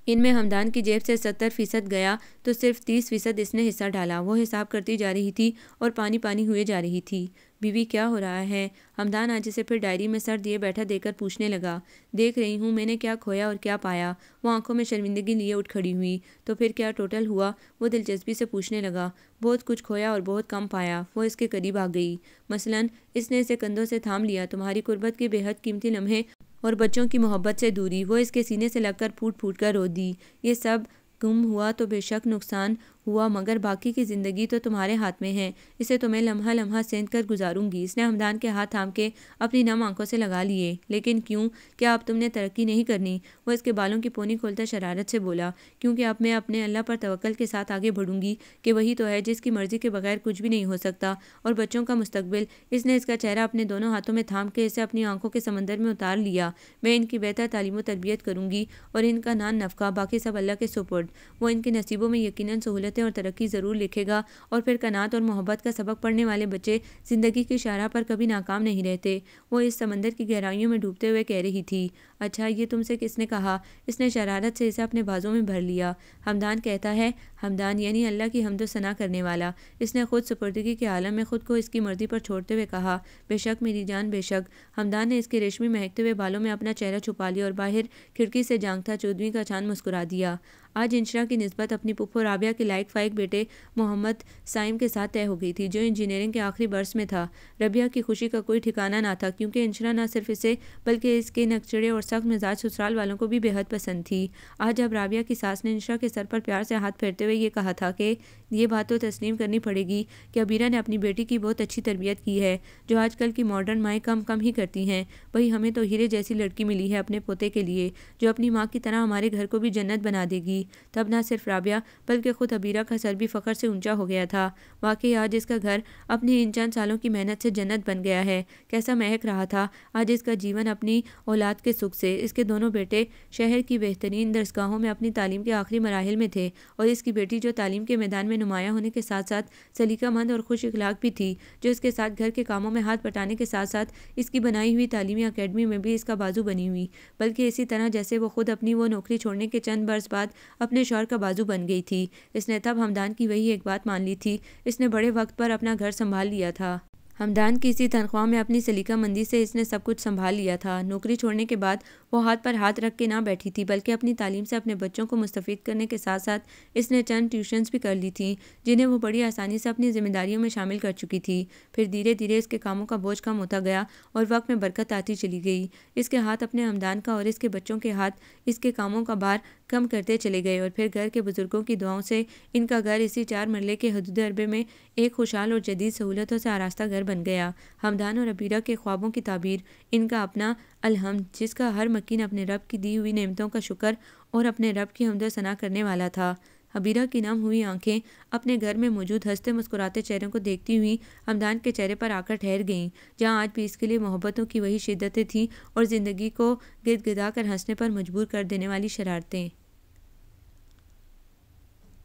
ان میں ہمدان کی جیب سے 70% گیا تو صرف 30% اس نے حصہ ڈالا۔ وہ حساب کرتی جا رہی تھی اور پانی پانی ہوئے جا رہی تھی۔ بیوی کیا ہو رہا ہے؟ ہمدان آج اسے پھر ڈائری میں سر دیے بیٹھا دے کر پوچھنے لگا۔ دیکھ رہی ہوں میں نے کیا کھویا اور کیا پایا۔ وہ آنکھوں میں شرمندگی لیے اٹھ کھڑی ہوئی۔ تو پھر کیا ٹوٹل ہوا؟ وہ دلچسپی سے پوچھنے لگا۔ بہت کچھ کھویا اور بہت کم پایا۔ وہ اس کے قریب آ گئی۔ مثلاً اس نے اسے کندھوں سے تھام لیا۔ تمہاری قربت کے بے حد قیمتی لمحے اور بچوں کی محبت سے دوری۔ وہ اس کے سینے سے لگ کر پھوٹ پھوٹ کر رو دی۔ یہ سب گم ہوا تو بے شک نقصان ہوا، مگر باقی کی زندگی تو تمہارے ہاتھ میں ہے، اسے تو میں لمحہ لمحہ سیند کر گزاروں گی۔ اس نے ہمدان کے ہاتھ تھام کے اپنی نم آنکھوں سے لگا لیے۔ لیکن کیوں؟ کیا اب تم نے ترقی نہیں کرنی؟ وہ اس کے بالوں کی پونی کھولتا شرارت سے بولا۔ کیونکہ اب میں اپنے اللہ پر توکل کے ساتھ آگے بڑھوں گی کہ وہی تو ہے جس کی مرضی کے بغیر کچھ بھی نہیں ہو سکتا۔ اور بچوں کا مستقبل؟ اس نے اس کا چہرہ اپنے دونوں ہاتھوں میں تھام کے اسے اپنی آنکھوں کے سمندر میں اتار لیا۔ میں ان کی بہتر تعلیم و تربیت کروں گی اور ان کا نان نفقہ باقی سب اللہ کے سپرد۔ وہ ان کے نصیبوں میں یقیناً سہولتیں اور ترقی ضرور لکھے گا، اور پھر قناعت اور محبت کا سبق پڑھنے والے بچے زندگی کی شاہراہ پر کبھی ناکام نہیں رہتے۔ وہ اس سمندر کی گہرائیوں میں ڈوبتے ہوئے کہہ رہی تھی۔ اچھا یہ تم سے کس نے کہا؟ اس نے شرارت سے اسے اپنے بازوں میں بھر لیا۔ ہمدان کہتا ہے۔ ہمدان یعنی اللہ کی حمد و ثنا کرنے والا۔ اس نے خود سپردگی کے عالم میں خود کو اس کی مرضی پر چھوڑتے ہوئے کہا۔ بے شک میری جان، بے شک۔ ہمدان نے اس کے ریشمی مہکتے ہوئے بالوں میں اپنا چہرہ چھپا لیا اور باہر کھڑکی سے جانگتا 14ویں کا چاند مسکرا دیا۔ آج انشرا کی نسبت اپنی پھپھو رابعہ کے لائٹ لائق فائق بیٹے محمد سائم کے ساتھ طے ہو گئی تھی، جو انجینئرنگ کے آخری برس میں تھا۔ ربیہ کی خوشی کا کوئی ٹھکانہ نہ تھا، کیونکہ انشرا نہ صرف اسے بلکہ اس کے نکچڑے اور سخت مزاج سسرال والوں کو بھی بے حد پسند تھی۔ آج جب رابعہ کی ساس نے انشرا کے سر پر پیار سے ہاتھ پھیرتے ہوئے یہ کہا تھا کہ یہ بات تو تسلیم کرنی پڑے گی کہ عبیرہ نے اپنی بیٹی کی بہت اچھی تربیت کی ہے، جو آج کل کی ماڈرن مائیں کم ہی کرتی ہیں، وہی ہمیں تو ہیرے جیسی لڑکی ملی ہے اپنے پوتے کے لیے، جو اپنی ماں کی طرح ہمارے گھر کو بھی جنت بنا دے گی۔ تب نہ صرف رابعہ بلکہ خود عبیرہ کا سر بھی فخر سے اونچا ہو گیا تھا۔ واقعی آج اس کا گھر اپنی ان چند سالوں کی محنت سے جنت بن گیا ہے۔ کیسا مہک رہا تھا آج اس کا جیون اپنی اولاد کے سکھ سے۔ اس کے دونوں بیٹے شہر کی بہترین درسگاہوں میں اپنی تعلیم کے آخری مراحل میں تھے، اور اس کی بیٹی جو تعلیم کے میدان میں نمایاں ہونے کے ساتھ ساتھ سلیقہ مند اور خوش اخلاق بھی تھی، جو اس کے ساتھ گھر کے کاموں میں ہاتھ بٹانے کے ساتھ ساتھ اس کی بنائی ہوئی تعلیمی اکیڈمی میں بھی اس کا بازو بنی ہوئی، بلکہ اسی طرح جیسے وہ خود اپنی وہ نوکری چھوڑنے کے چند برس بعد اپنے شوہر کا بازو بن گئی تھی۔ اس نے تب ہمدان کی وہی ایک بات مان لی تھی، اس نے بڑے وقت پر اپنا گھر سنبھال لیا تھا۔ ہمدان کی اسی تنخواہ میں اپنی سلیقہ مندی سے اس نے سب کچھ سنبھال لیا تھا۔ نوکری چھوڑنے کے بعد وہ ہاتھ پر ہاتھ رکھ کے نہ بیٹھی تھی، بلکہ اپنی تعلیم سے اپنے بچوں کو مستفید کرنے کے ساتھ ساتھ اس نے چند ٹیوشنز بھی کر لی تھیں، جنہیں وہ بڑی آسانی سے اپنی ذمہ داریوں میں شامل کر چکی تھی۔ پھر دھیرے دھیرے اس کے کاموں کا بوجھ کم ہوتا گیا اور وقت میں برکت آتی چلی گئی۔ اس کے ہاتھ اپنے ہمدان کا اور اس کے بچوں کے ہاتھ اس کے کاموں کا بار کم کرتے چلے گئے، اور پھر گھر کے بزرگوں کی دعاؤں سے ان کا گھر اسی 4 مرلے کے حدود عربے میں ایک خوشحال اور جدید سہولتوں سے آراستہ گھر بن گیا۔ ہمدان اور عبیرہ کے خوابوں کی تعبیر، ان کا اپنا الحمد، جس کا ہر مکین اپنے رب کی دی ہوئی نعمتوں کا شکر اور اپنے رب کی حمد و ثنا کرنے والا تھا۔ عبیرہ کی نم ہوئی آنکھیں اپنے گھر میں موجود ہنستے مسکراتے چہروں کو دیکھتی ہوئی ہمدان کے چہرے پر آ کر ٹھہر گئیں، جہاں آج بھی اس کے لیے محبتوں کی وہی شدتیں تھیں اور زندگی کو گد گدا کر ہنسنے پر مجبور کر دینے والی شرارتیں۔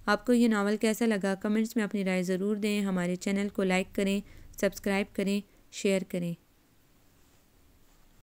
آپ کو یہ ناول کیسا لگا؟ کمنٹس میں اپنی رائے ضرور دیں۔ ہمارے چینل کو لائک کریں، سبسکرائب کریں، شیئر کریں۔